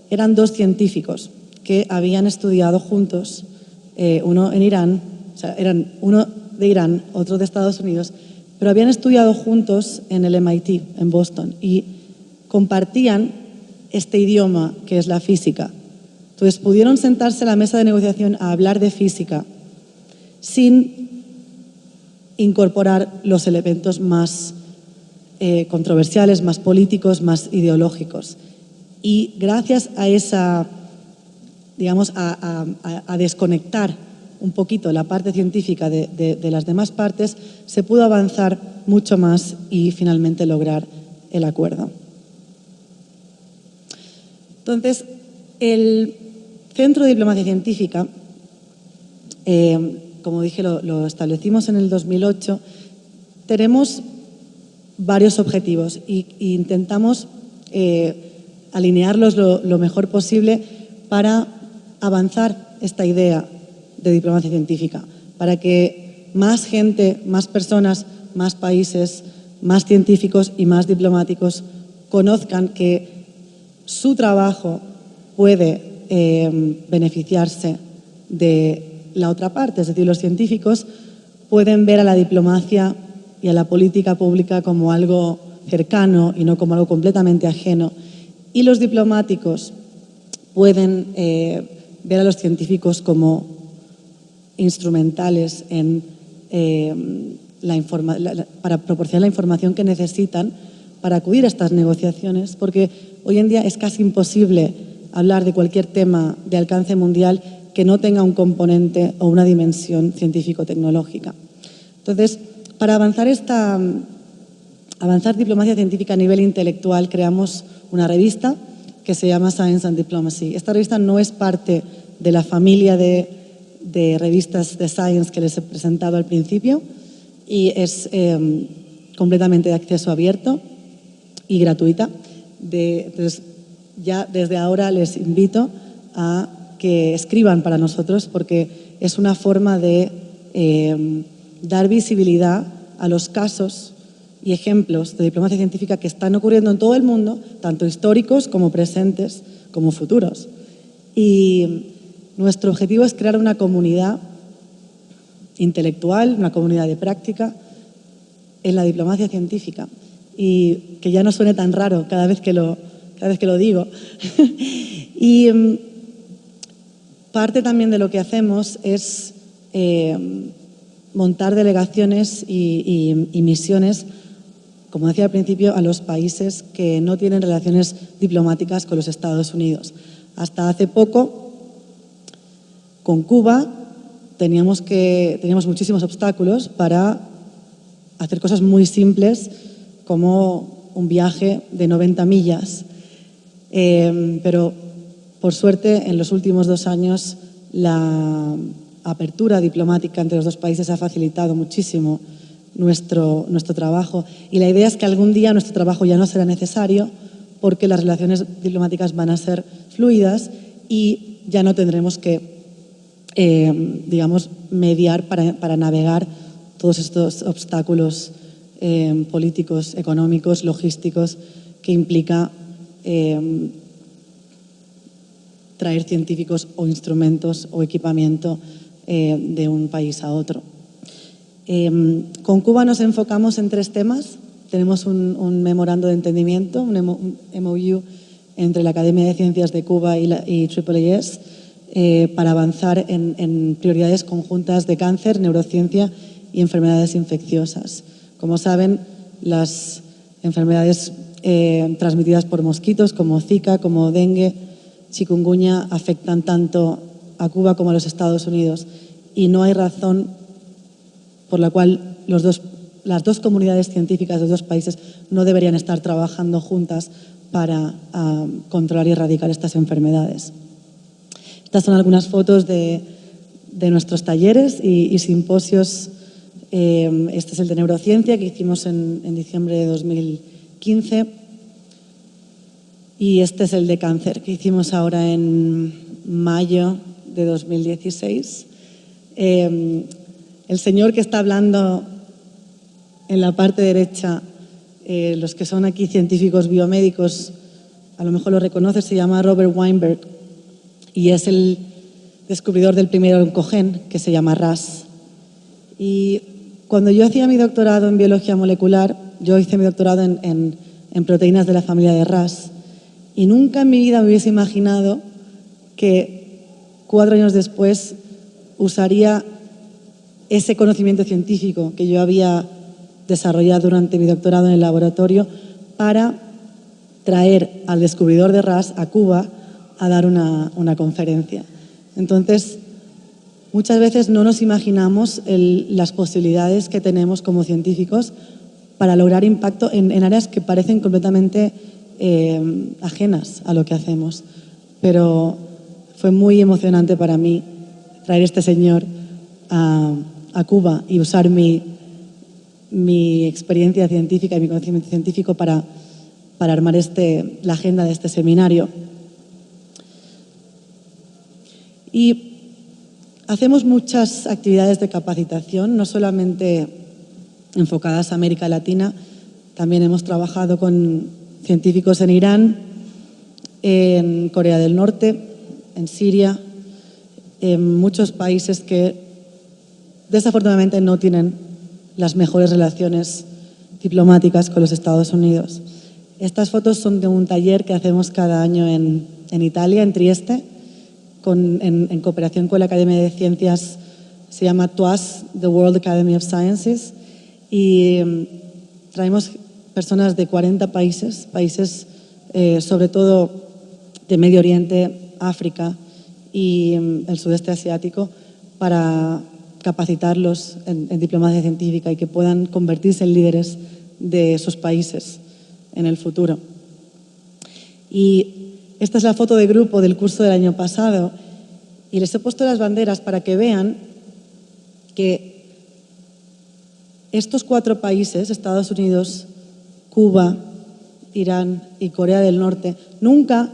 eran dos científicos que habían estudiado juntos, uno en Irán, o sea, eran uno de Irán, otro de Estados Unidos, pero habían estudiado juntos en el MIT, en Boston, y compartían este idioma que es la física. Entonces pudieron sentarse a la mesa de negociación a hablar de física sin incorporar los elementos más controversiales, más políticos, más ideológicos. Y gracias a esa, digamos, a desconectar un poquito la parte científica de las demás partes, se pudo avanzar mucho más y finalmente lograr el acuerdo. Entonces, el Centro de Diplomacia Científica, como dije, lo establecimos en el 2008, tenemos varios objetivos e intentamos alinearlos lo mejor posible para avanzar esta idea de diplomacia científica, para que más gente, más personas, más países, más científicos y más diplomáticos conozcan que su trabajo puede beneficiarse de la otra parte, es decir, los científicos pueden ver a la diplomacia y a la política pública como algo cercano y no como algo completamente ajeno, y los diplomáticos pueden ver a los científicos como instrumentales para proporcionar la información que necesitan para acudir a estas negociaciones, porque hoy en día es casi imposible hablar de cualquier tema de alcance mundial que no tenga un componente o una dimensión científico-tecnológica. Entonces, para avanzar diplomacia científica a nivel intelectual, creamos una revista que se llama Science and Diplomacy. Esta revista no es parte de la familia de revistas de Science que les he presentado al principio y es completamente de acceso abierto y gratuita. Entonces, ya desde ahora les invito a que escriban para nosotros porque es una forma de dar visibilidad a los casos y ejemplos de diplomacia científica que están ocurriendo en todo el mundo, tanto históricos como presentes como futuros. Y nuestro objetivo es crear una comunidad intelectual, una comunidad de práctica en la diplomacia científica y que ya no suene tan raro cada vez que lo digo. Y parte también de lo que hacemos es montar delegaciones y misiones, como decía al principio, a los países que no tienen relaciones diplomáticas con los Estados Unidos. Hasta hace poco, con Cuba, teníamos muchísimos obstáculos para hacer cosas muy simples como un viaje de 90 millas. Pero, por suerte, en los últimos 2 años, la apertura diplomática entre los dos países ha facilitado muchísimo nuestro trabajo. Y la idea es que algún día nuestro trabajo ya no será necesario porque las relaciones diplomáticas van a ser fluidas y ya no tendremos que, digamos, mediar para navegar todos estos obstáculos políticos, económicos, logísticos que implica traer científicos o instrumentos o equipamiento de un país a otro. Con Cuba nos enfocamos en 3 temas. Tenemos un memorando de entendimiento, un MOU entre la Academia de Ciencias de Cuba y IIIS para avanzar en prioridades conjuntas de cáncer, neurociencia y enfermedades infecciosas. Como saben, las enfermedades transmitidas por mosquitos como Zika, como dengue, chikungunya afectan tanto a Cuba como a los Estados Unidos y no hay razón por la cual las dos comunidades científicas de los 2 países no deberían estar trabajando juntas para controlar y erradicar estas enfermedades. Estas son algunas fotos de nuestros talleres y simposios. Este es el de neurociencia que hicimos en diciembre de 2015 y este es el de cáncer que hicimos ahora en mayo de 2016. El señor que está hablando en la parte derecha, los que son aquí científicos biomédicos, a lo mejor lo reconoces, se llama Robert Weinberg y es el descubridor del primer oncogen que se llama RAS. Y cuando yo hacía mi doctorado en biología molecular, yo hice mi doctorado en proteínas de la familia de RAS y nunca en mi vida me hubiese imaginado que 4 años después usaría ese conocimiento científico que yo había desarrollado durante mi doctorado en el laboratorio para traer al descubridor de RAS a Cuba a dar una conferencia. Entonces, muchas veces no nos imaginamos las posibilidades que tenemos como científicos para lograr impacto en áreas que parecen completamente ajenas a lo que hacemos. Pero fue muy emocionante para mí traer este señor a Cuba y usar mi experiencia científica y mi conocimiento científico para armar la agenda de este seminario. Y hacemos muchas actividades de capacitación, no solamente enfocadas a América Latina, también hemos trabajado con científicos en Irán, en Corea del Norte, en Siria, en muchos países que desafortunadamente no tienen las mejores relaciones diplomáticas con los Estados Unidos. Estas fotos son de un taller que hacemos cada año en Italia, en Trieste, en cooperación con la Academia de Ciencias, se llama TWAS, The World Academy of Sciences, y traemos personas de 40 países sobre todo de Medio Oriente, África y el sudeste asiático, para capacitarlos en diplomacia científica y que puedan convertirse en líderes de sus países en el futuro. Y esta es la foto de grupo del curso del año pasado y les he puesto las banderas para que vean que estos 4 países, Estados Unidos, Cuba, Irán y Corea del Norte, nunca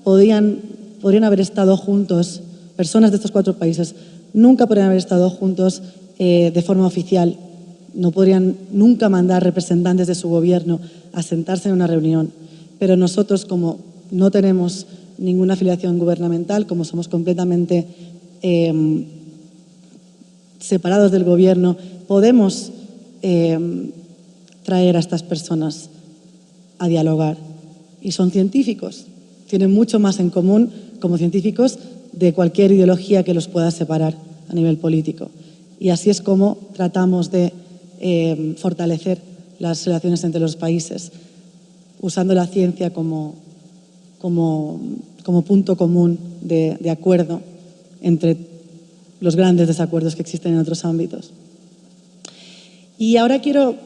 podrían haber estado juntos, personas de estos 4 países, nunca podrían haber estado juntos de forma oficial. No podrían nunca mandar representantes de su gobierno a sentarse en una reunión. Pero nosotros, como no tenemos ninguna afiliación gubernamental, como somos completamente separados del gobierno, podemos traer a estas personas a dialogar. Y son científicos, tienen mucho más en común como científicos de cualquier ideología que los pueda separar a nivel político. Y así es como tratamos de fortalecer las relaciones entre los países, usando la ciencia como punto común de acuerdo entre los grandes desacuerdos que existen en otros ámbitos. Y ahora quiero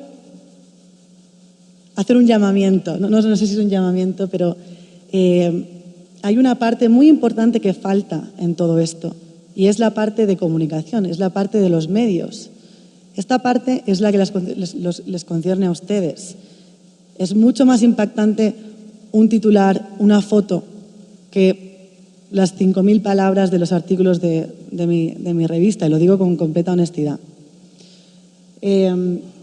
hacer un llamamiento, no sé si es un llamamiento, pero hay una parte muy importante que falta en todo esto, y es la parte de comunicación, es la parte de los medios. Esta parte es la que les concierne a ustedes. Es mucho más impactante un titular, una foto, que las 5.000 palabras de los artículos de mi revista, y lo digo con completa honestidad.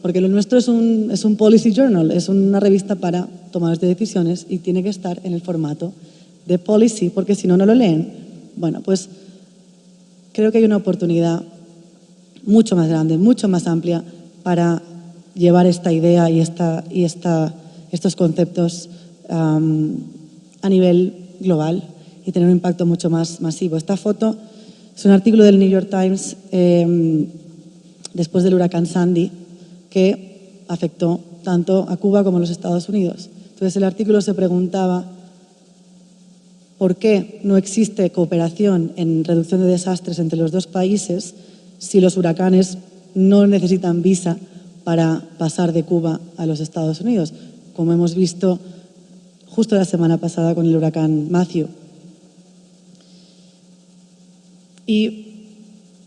porque lo nuestro es un policy journal, es una revista para tomadores de decisiones y tiene que estar en el formato de policy, porque si no, no lo leen. Bueno, pues creo que hay una oportunidad mucho más grande, mucho más amplia para llevar esta idea y estos conceptos a nivel global y tener un impacto mucho más masivo. Esta foto es un artículo del New York Times después del huracán Sandy, que afectó tanto a Cuba como a los Estados Unidos. Entonces el artículo se preguntaba por qué no existe cooperación en reducción de desastres entre los dos países si los huracanes no necesitan visa para pasar de Cuba a los Estados Unidos, como hemos visto justo la semana pasada con el huracán Matthew. Y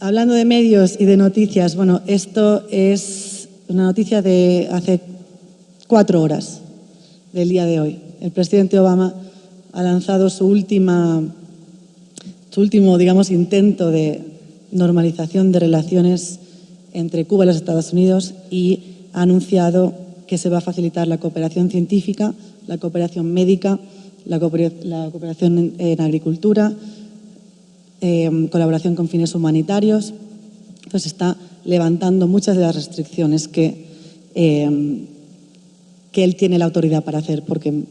hablando de medios y de noticias, bueno, esto es una noticia de hace 4 horas del día de hoy. El presidente Obama ha lanzado su último, digamos, intento de normalización de relaciones entre Cuba y los Estados Unidos y ha anunciado que se va a facilitar la cooperación científica, la cooperación médica, la cooperación en agricultura, colaboración con fines humanitarios. Entonces está levantando muchas de las restricciones que él tiene la autoridad para hacer, porque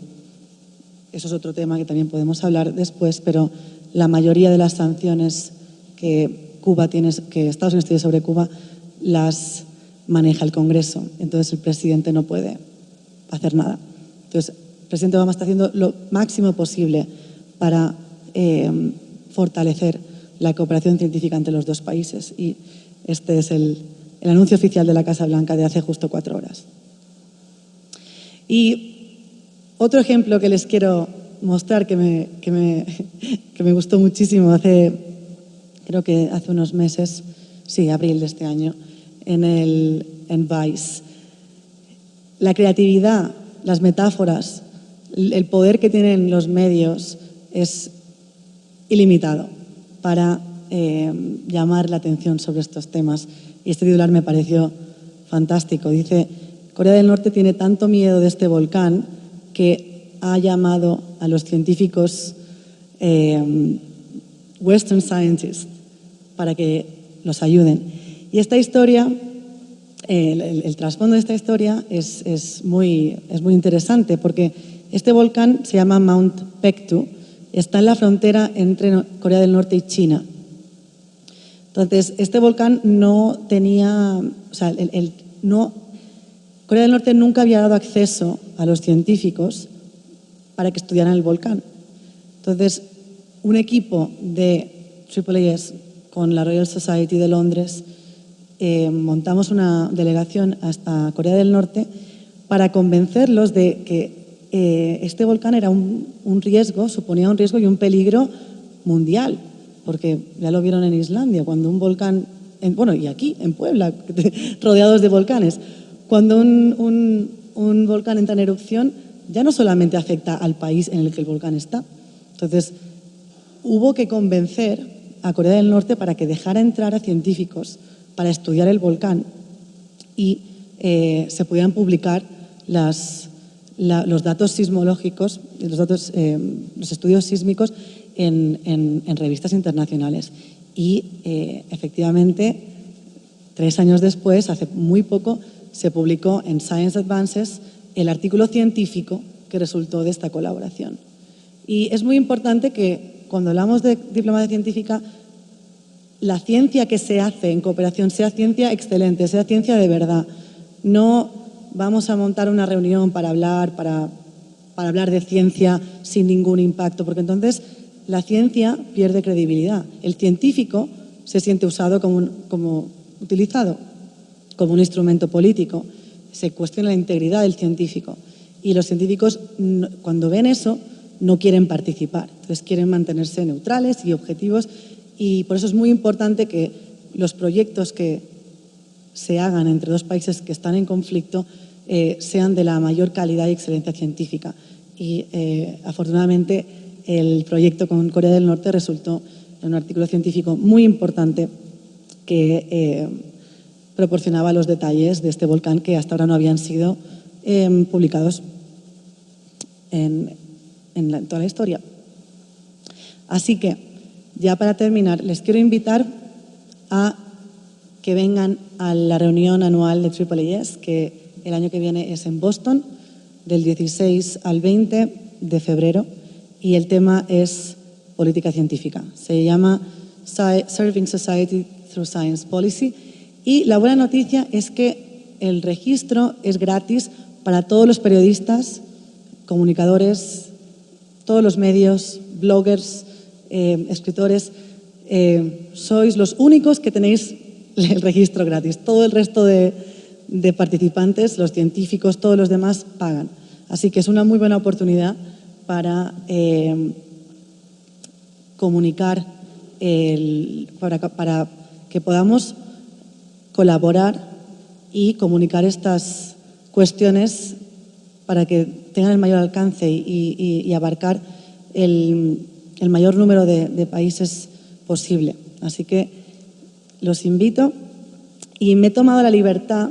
eso es otro tema que también podemos hablar después, pero la mayoría de las sanciones que Estados Unidos tiene sobre Cuba las maneja el Congreso. Entonces el presidente no puede hacer nada. Entonces el presidente Obama está haciendo lo máximo posible para fortalecer la cooperación científica entre los dos países. Y este es el anuncio oficial de la Casa Blanca de hace justo 4 horas. Y otro ejemplo que les quiero mostrar que me gustó muchísimo creo que hace unos meses, sí, abril de este año, en Vice. La creatividad, las metáforas, el poder que tienen los medios es ilimitado para llamar la atención sobre estos temas. Y este titular me pareció fantástico. Dice: Corea del Norte tiene tanto miedo de este volcán que ha llamado a los científicos Western Scientists para que los ayuden. Y esta historia, el trasfondo de esta historia es muy interesante, porque este volcán se llama Mount Pektu, está en la frontera entre Corea del Norte y China. Entonces, este volcán no tenía, o sea, Corea del Norte nunca había dado acceso a los científicos para que estudiaran el volcán. Entonces, un equipo de AAAS con la Royal Society de Londres montamos una delegación hasta Corea del Norte para convencerlos de que este volcán era un riesgo, suponía un riesgo y un peligro mundial, porque ya lo vieron en Islandia, cuando un volcán, y aquí en Puebla, rodeados de volcanes, cuando un volcán entra en erupción, ya no solamente afecta al país en el que el volcán está. Entonces, hubo que convencer a Corea del Norte para que dejara entrar a científicos para estudiar el volcán y se pudieran publicar los datos sismológicos, los estudios sísmicos en revistas internacionales. Y efectivamente, 3 años después, hace muy poco, se publicó en Science Advances el artículo científico que resultó de esta colaboración. Y es muy importante que cuando hablamos de diplomacia científica, la ciencia que se hace en cooperación sea ciencia excelente, sea ciencia de verdad. No vamos a montar una reunión para hablar de ciencia sin ningún impacto, porque entonces la ciencia pierde credibilidad. El científico se siente utilizado como un instrumento político. Se cuestiona la integridad del científico. Y los científicos, cuando ven eso, no quieren participar. Entonces quieren mantenerse neutrales y objetivos. Y por eso es muy importante que los proyectos que se hagan entre dos países que están en conflicto sean de la mayor calidad y excelencia científica. Y afortunadamente el proyecto con Corea del Norte resultó en un artículo científico muy importante que proporcionaba los detalles de este volcán que hasta ahora no habían sido publicados en toda la historia. Así que, ya para terminar, les quiero invitar a que vengan a la reunión anual de AAAS, que el año que viene es en Boston, del 16 al 20 de febrero, y el tema es política científica. Se llama Serving Society Through Science Policy, y la buena noticia es que el registro es gratis para todos los periodistas, comunicadores, todos los medios, bloggers, escritores. Sois los únicos que tenéis el registro gratis. Todo el resto de participantes, los científicos, todos los demás pagan. Así que es una muy buena oportunidad para comunicar, para que podamos colaborar y comunicar estas cuestiones para que tengan el mayor alcance y abarcar el mayor número de países posible. Así que los invito, y me he tomado la libertad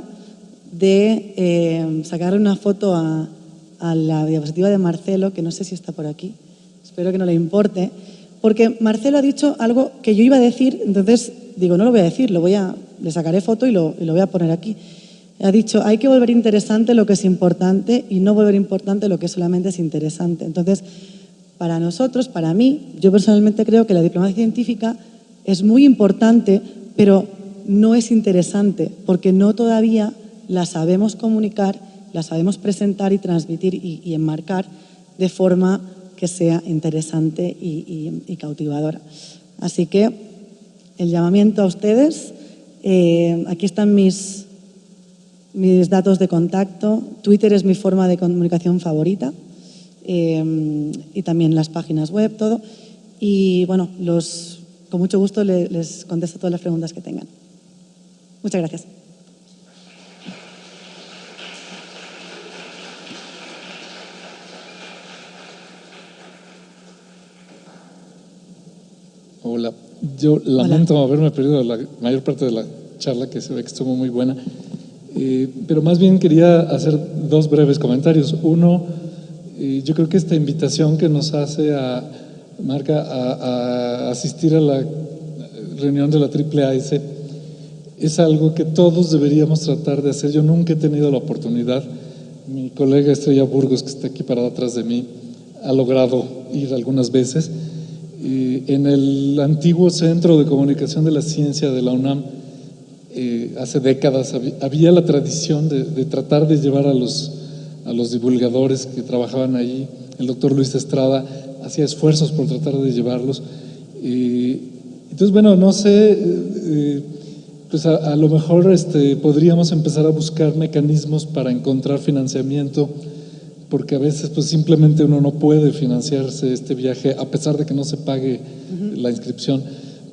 de sacarle una foto a la diapositiva de Marcelo, que no sé si está por aquí, espero que no le importe, porque Marcelo ha dicho algo que yo iba a decir, entonces digo, no lo voy a decir, le sacaré foto y lo voy a poner aquí. Ha dicho, hay que volver interesante lo que es importante y no volver importante lo que solamente es interesante. Entonces, para nosotros, para mí, yo personalmente creo que la diplomacia científica es muy importante, pero no es interesante, porque no todavía la sabemos comunicar, la sabemos presentar y transmitir y enmarcar de forma que sea interesante y cautivadora. Así que el llamamiento a ustedes, aquí están mis datos de contacto. Twitter es mi forma de comunicación favorita, y también las páginas web, todo. Y bueno, con mucho gusto les contesto todas las preguntas que tengan. Muchas gracias. Hola, yo lamento haberme perdido la mayor parte de la charla, que se ve que estuvo muy buena, pero más bien quería hacer dos breves comentarios. Uno, yo creo que esta invitación que nos hace Marca a asistir a la reunión de la AAAS es algo que todos deberíamos tratar de hacer. Yo nunca he tenido la oportunidad. Mi colega Estrella Burgos, que está aquí parada atrás de mí, ha logrado ir algunas veces. En el antiguo Centro de Comunicación de la Ciencia de la UNAM, hace décadas había la tradición de tratar de llevar a los divulgadores que trabajaban allí. El doctor Luis Estrada hacía esfuerzos por tratar de llevarlos. Entonces, bueno, no sé, pues a lo mejor podríamos empezar a buscar mecanismos para encontrar financiamiento, porque a veces pues simplemente uno no puede financiarse este viaje a pesar de que no se pague la inscripción.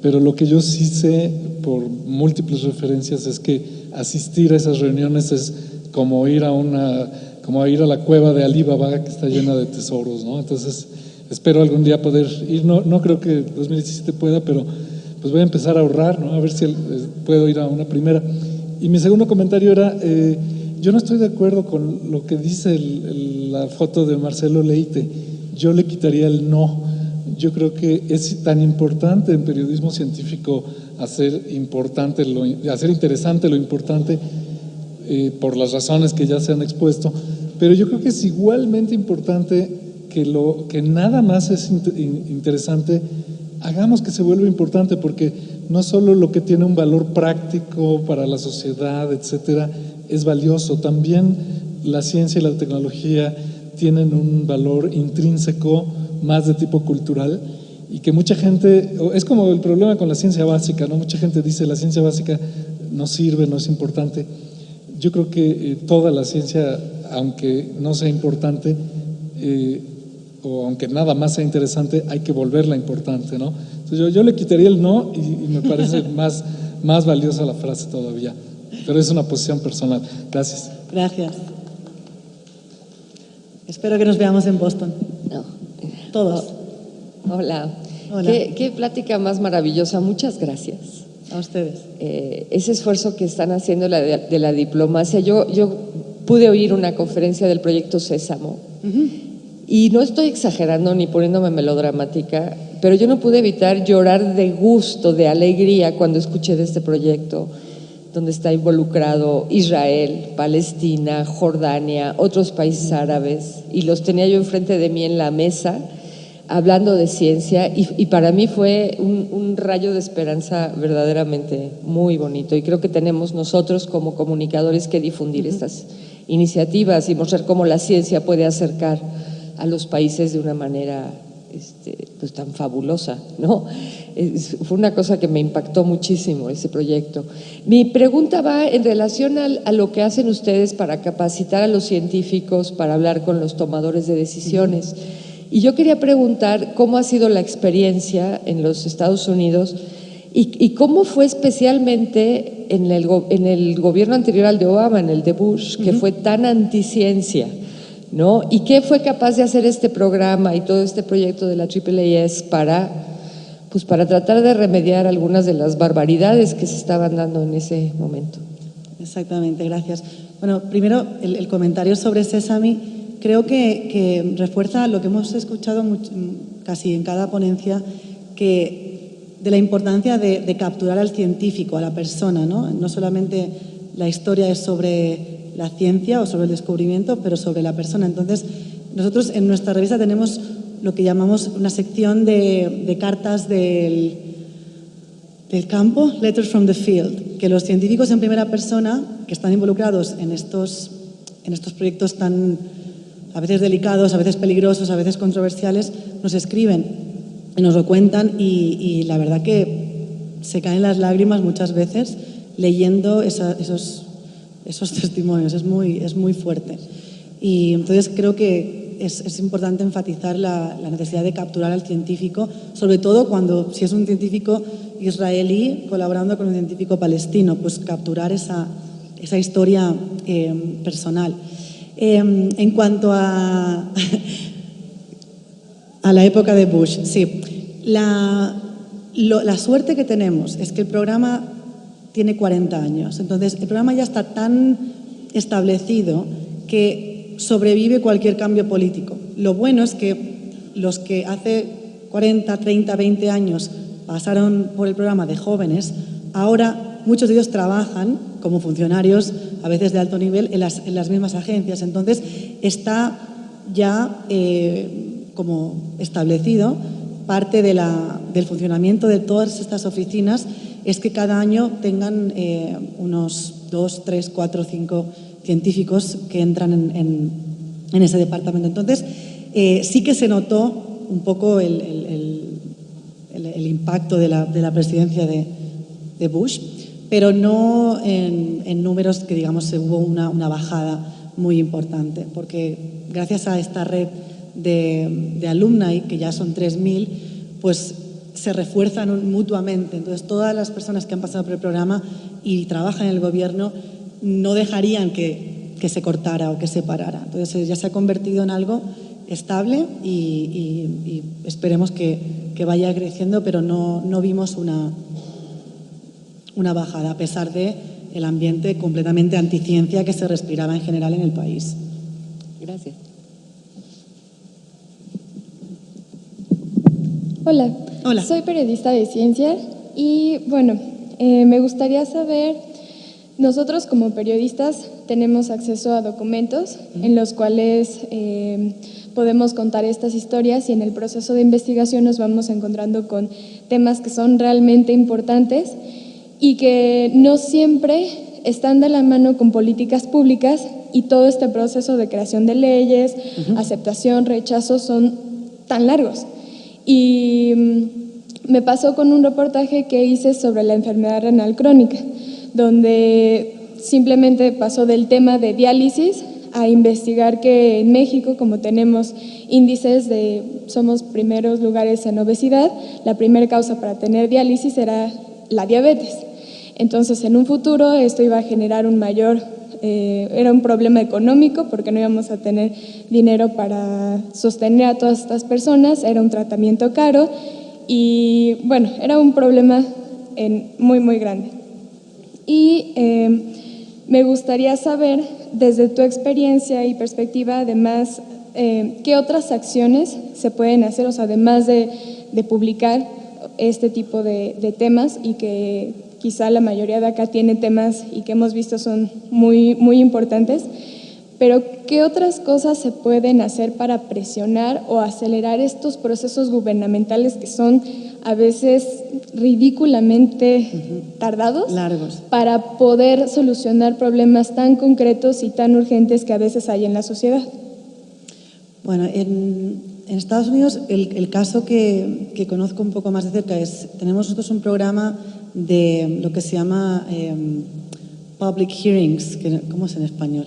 Pero lo que yo sí sé por múltiples referencias es que asistir a esas reuniones es como ir a la cueva de Alí Baba, que está llena de tesoros, ¿no? Entonces espero algún día poder ir. No creo que 2017 pueda, pero pues voy a empezar a ahorrar, ¿no? A ver si puedo ir a una primera. Y mi segundo comentario era, yo no estoy de acuerdo con lo que dice la foto de Marcelo Leite. Yo le quitaría el no. Yo creo que es tan importante en periodismo científico hacer interesante lo importante, por las razones que ya se han expuesto, pero yo creo que es igualmente importante que nada más es interesante, hagamos que se vuelva importante, porque no solo lo que tiene un valor práctico para la sociedad, etcétera, es valioso, también la ciencia y la tecnología tienen un valor intrínseco más de tipo cultural, y que mucha gente, es como el problema con la ciencia básica, ¿no? Mucha gente dice la ciencia básica no sirve, no es importante. Yo creo que toda la ciencia, aunque no sea importante, o aunque nada más sea interesante, hay que volverla importante, ¿no? Entonces yo le quitaría el no, y me parece más valiosa la frase todavía, pero es una posición personal. Gracias. Gracias. Espero que nos veamos en Boston. No. Todos. Hola. Hola. Qué plática más maravillosa. Muchas gracias. A ustedes. Ese esfuerzo que están haciendo de la diplomacia. Yo pude oír una conferencia del proyecto Sésamo, y no estoy exagerando ni poniéndome melodramática, pero yo no pude evitar llorar de gusto, de alegría cuando escuché de este proyecto, donde está involucrado Israel, Palestina, Jordania, otros países árabes, y los tenía yo enfrente de mí en la mesa, hablando de ciencia, y para mí fue un rayo de esperanza verdaderamente muy bonito, y creo que tenemos nosotros como comunicadores que difundir estas iniciativas y mostrar cómo la ciencia puede acercar a los países de una manera pues tan fabulosa, ¿no? Fue una cosa que me impactó muchísimo ese proyecto. Mi pregunta va en relación a lo que hacen ustedes para capacitar a los científicos, para hablar con los tomadores de decisiones. Y yo quería preguntar cómo ha sido la experiencia en los Estados Unidos y cómo fue especialmente en el gobierno anterior al de Obama, en el de Bush, que fue tan anticiencia, ¿no? ¿Y qué fue capaz de hacer este programa y todo este proyecto de la AAAS para tratar de remediar algunas de las barbaridades que se estaban dando en ese momento? Exactamente, gracias. Bueno, primero el comentario sobre Sesame creo que refuerza lo que hemos escuchado casi en cada ponencia, de la importancia de capturar al científico, a la persona, ¿no? No solamente la historia es sobre la ciencia o sobre el descubrimiento, pero sobre la persona. Entonces, nosotros en nuestra revista tenemos lo que llamamos una sección de cartas del campo, Letters from the Field, que los científicos en primera persona que están involucrados en estos proyectos tan a veces delicados, a veces peligrosos, a veces controversiales, nos escriben y nos lo cuentan, y la verdad que se caen las lágrimas muchas veces leyendo esos testimonios. Es muy fuerte. Y entonces creo que es importante enfatizar la necesidad de capturar al científico, sobre todo si es un científico israelí colaborando con un científico palestino, pues capturar esa historia personal. En cuanto a la época de Bush, sí. La suerte que tenemos es que el programa tiene 40 años. Entonces, el programa ya está tan establecido que sobrevive cualquier cambio político. Lo bueno es que los que hace 40, 30, 20 años pasaron por el programa de jóvenes, ahora muchos de ellos trabajan como funcionarios, a veces de alto nivel, en las mismas agencias. Entonces, está ya como establecido parte del funcionamiento de todas estas oficinas, es que cada año tengan unos 2, 3, 4, 5 científicos que entran en ese departamento. Entonces, sí que se notó un poco el impacto de la presidencia de Bush, pero no en números que, digamos, hubo una bajada muy importante, porque gracias a esta red de alumni, que ya son 3.000, pues se refuerzan mutuamente. Entonces, todas las personas que han pasado por el programa y trabajan en el gobierno no dejarían que se cortara o que se parara. Entonces, ya se ha convertido en algo estable y esperemos que vaya creciendo, pero no vimos una bajada, a pesar del ambiente completamente anticiencia que se respiraba en general en el país. Gracias. Hola. Hola. Soy periodista de ciencia y, bueno, me gustaría saber, nosotros como periodistas tenemos acceso a documentos en los cuales podemos contar estas historias, y en el proceso de investigación nos vamos encontrando con temas que son realmente importantes y que no siempre están de la mano con políticas públicas, y todo este proceso de creación de leyes, aceptación, rechazo, son tan largos. Y me pasó con un reportaje que hice sobre la enfermedad renal crónica, donde simplemente pasó del tema de diálisis a investigar que en México, como tenemos índices somos primeros lugares en obesidad, la primera causa para tener diálisis era la diabetes. Entonces, en un futuro esto iba a generar era un problema económico, porque no íbamos a tener dinero para sostener a todas estas personas, era un tratamiento caro y, bueno, era un problema muy, muy grande. Y me gustaría saber, desde tu experiencia y perspectiva, además, ¿qué otras acciones se pueden hacer? O sea, además de publicar este tipo de temas, y que quizá la mayoría de acá tiene temas y que hemos visto son muy, muy importantes, pero ¿qué otras cosas se pueden hacer para presionar o acelerar estos procesos gubernamentales que son a veces ridículamente tardados, largos, para poder solucionar problemas tan concretos y tan urgentes que a veces hay en la sociedad? Bueno, en Estados Unidos el caso que conozco un poco más de cerca es, tenemos nosotros un programa de lo que se llama public hearings, ¿cómo es en español?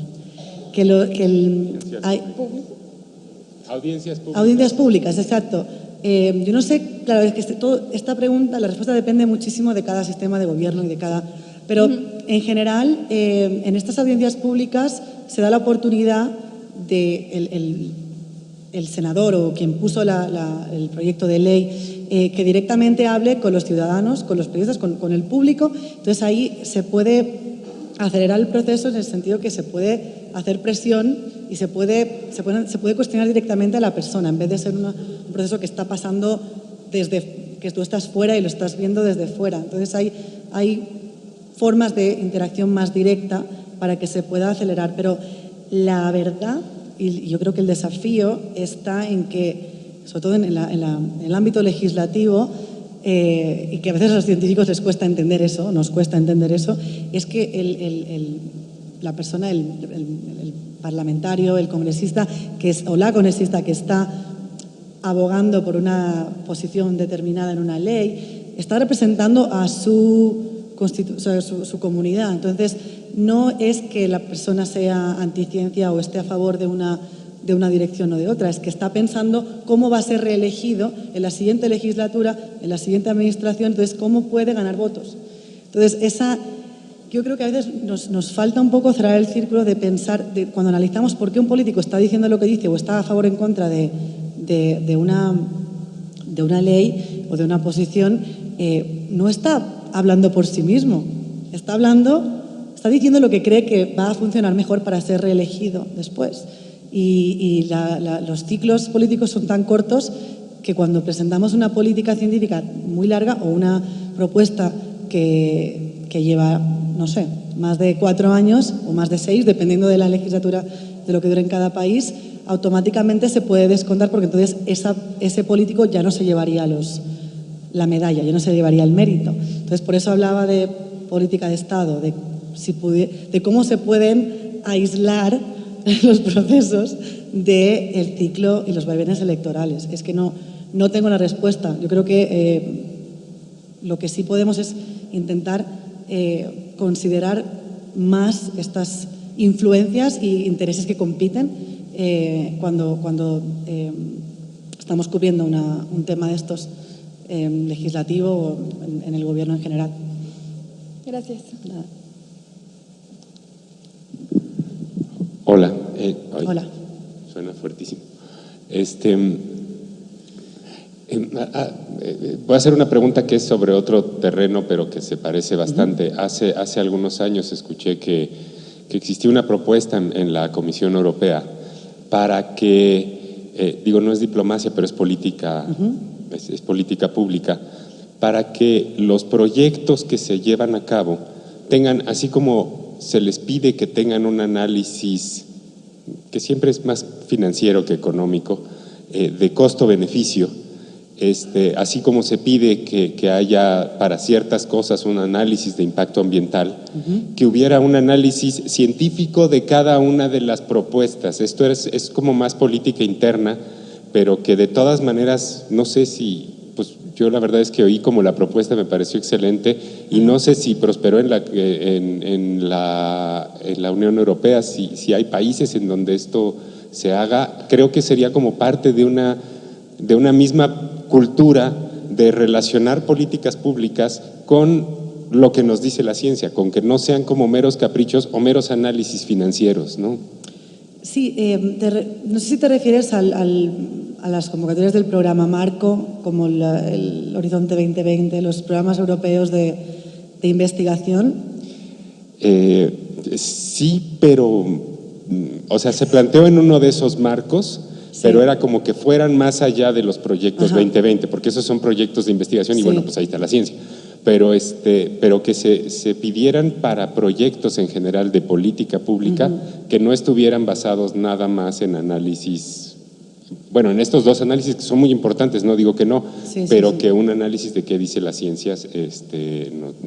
Audiencias públicas. Audiencias públicas, exacto. Yo no sé, claro, es que esta pregunta, la respuesta depende muchísimo de cada sistema de gobierno y de cada... Pero en general, en estas audiencias públicas se da la oportunidad de el senador o quien puso el proyecto de ley que directamente hable con los ciudadanos, con los periodistas, con el público. Entonces ahí se puede acelerar el proceso en el sentido que se puede hacer presión y se puede cuestionar directamente a la persona, en vez de ser un proceso que está pasando desde que tú estás fuera y lo estás viendo desde fuera. Entonces hay formas de interacción más directa para que se pueda acelerar, pero la verdad, y yo creo que el desafío está en que, sobre todo en el ámbito legislativo, y que a veces a los científicos les cuesta entender eso, nos cuesta entender eso, es que la persona, el parlamentario, el congresista o la congresista que está abogando por una posición determinada en una ley, está representando a su comunidad. Entonces, no es que la persona sea anticiencia o esté a favor de una dirección o de otra, es que está pensando cómo va a ser reelegido en la siguiente legislatura, en la siguiente administración, entonces cómo puede ganar votos. Entonces, yo creo que a veces nos falta un poco cerrar el círculo de pensar, cuando analizamos por qué un político está diciendo lo que dice o está a favor o en contra de una ley o de una posición, no está hablando por sí mismo, está diciendo lo que cree que va a funcionar mejor para ser reelegido después. Y los ciclos políticos son tan cortos que cuando presentamos una política científica muy larga o una propuesta que lleva, no sé, más de 4 años o más de 6, dependiendo de la legislatura, de lo que dure en cada país, automáticamente se puede descontar, porque entonces ese político ya no se llevaría la medalla, ya no se llevaría el mérito. Entonces, por eso hablaba de política de Estado, de cómo se pueden aislar los procesos del ciclo y los vaivenes electorales. Es que no tengo la respuesta. Yo creo que lo que sí podemos es intentar considerar más estas influencias y intereses que compiten cuando estamos cubriendo un tema de estos legislativo o en el gobierno en general. Gracias. Nada. Hola. Hola. Suena fuertísimo. Voy a hacer una pregunta que es sobre otro terreno, pero que se parece bastante. Hace algunos años escuché que existía una propuesta en la Comisión Europea para que, no es diplomacia, pero es política, es política pública, para que los proyectos que se llevan a cabo tengan, así como se les pide que tengan un análisis que siempre es más financiero que económico, de costo-beneficio, así como se pide que haya para ciertas cosas un análisis de impacto ambiental, que hubiera un análisis científico de cada una de las propuestas. Esto es como más política interna, pero que de todas maneras, no sé si, pues yo la verdad es que oí como la propuesta, me pareció excelente, y no sé si prosperó en la Unión Europea, si hay países en donde esto se haga. Creo que sería como parte de una misma cultura de relacionar políticas públicas con lo que nos dice la ciencia, con que no sean como meros caprichos o meros análisis financieros, ¿no? Sí, no sé si te refieres a las convocatorias del programa Marco, como el Horizonte 2020, los programas europeos de investigación. Sí, pero, o sea, se planteó en uno de esos marcos, Sí. pero era como que fueran más allá de los proyectos 2020, porque esos son proyectos de investigación y Sí. bueno, pues ahí está la ciencia. Pero que se pidieran para proyectos en general de política pública que no estuvieran basados nada más en análisis, bueno, en estos dos análisis que son muy importantes, no digo que no, Sí, sí, pero sí. que un análisis de qué dice las ciencias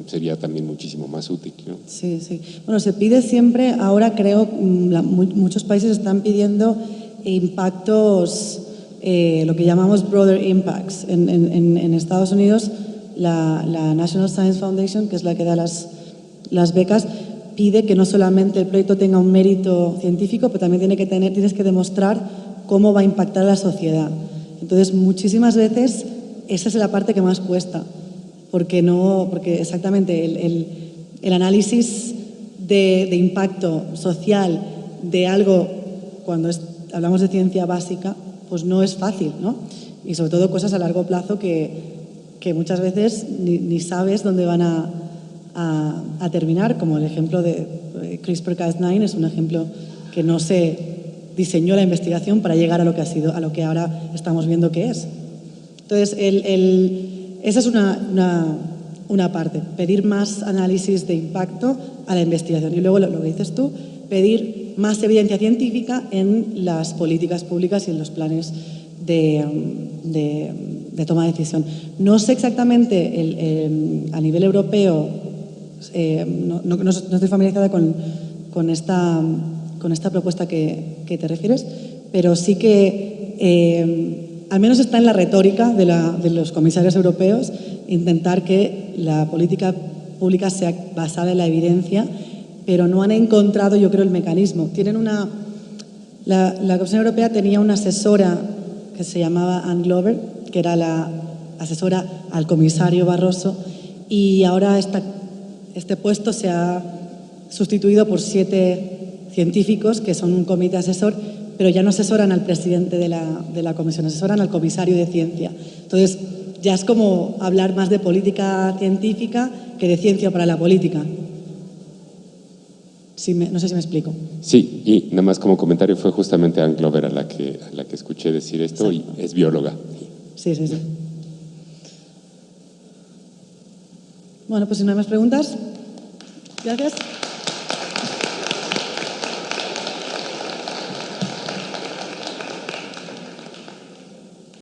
sería también muchísimo más útil, ¿no? Sí, sí. Bueno, se pide siempre, ahora creo, muchos países están pidiendo impactos, lo que llamamos broader impacts. En Estados Unidos, la National Science Foundation, que es la que da las becas, pide que no solamente el proyecto tenga un mérito científico, pero también tienes que demostrar cómo va a impactar a la sociedad. Entonces, muchísimas veces esa es la parte que más cuesta, porque exactamente el análisis de impacto social de algo, cuando hablamos de ciencia básica, pues no es fácil, ¿no? Y sobre todo cosas a largo plazo que muchas veces ni sabes dónde van a terminar, como el ejemplo de CRISPR-Cas9 es un ejemplo que no se diseñó la investigación para llegar a lo que ahora estamos viendo que es. Entonces, esa es una parte, pedir más análisis de impacto a la investigación. Y luego, lo que dices tú, pedir más evidencia científica en las políticas públicas y en los planes de toma de decisión. No sé exactamente a nivel europeo, no estoy familiarizada con esta propuesta que te refieres, pero sí que al menos está en la retórica de los comisarios europeos intentar que la política pública sea basada en la evidencia, pero no han encontrado, yo creo, el mecanismo. La Comisión Europea tenía una asesora que se llamaba Anne Glover, que era la asesora al comisario Barroso, y ahora este puesto se ha sustituido por 7 científicos que son un comité asesor, pero ya no asesoran al presidente de la comisión, asesoran al comisario de ciencia. Entonces, ya es como hablar más de política científica que de ciencia para la política. No sé si me explico. Sí, y nada más como comentario, fue justamente Anne Glover a la que escuché decir esto. Exacto. Y es bióloga. Sí. Bueno, pues si no hay más preguntas, gracias.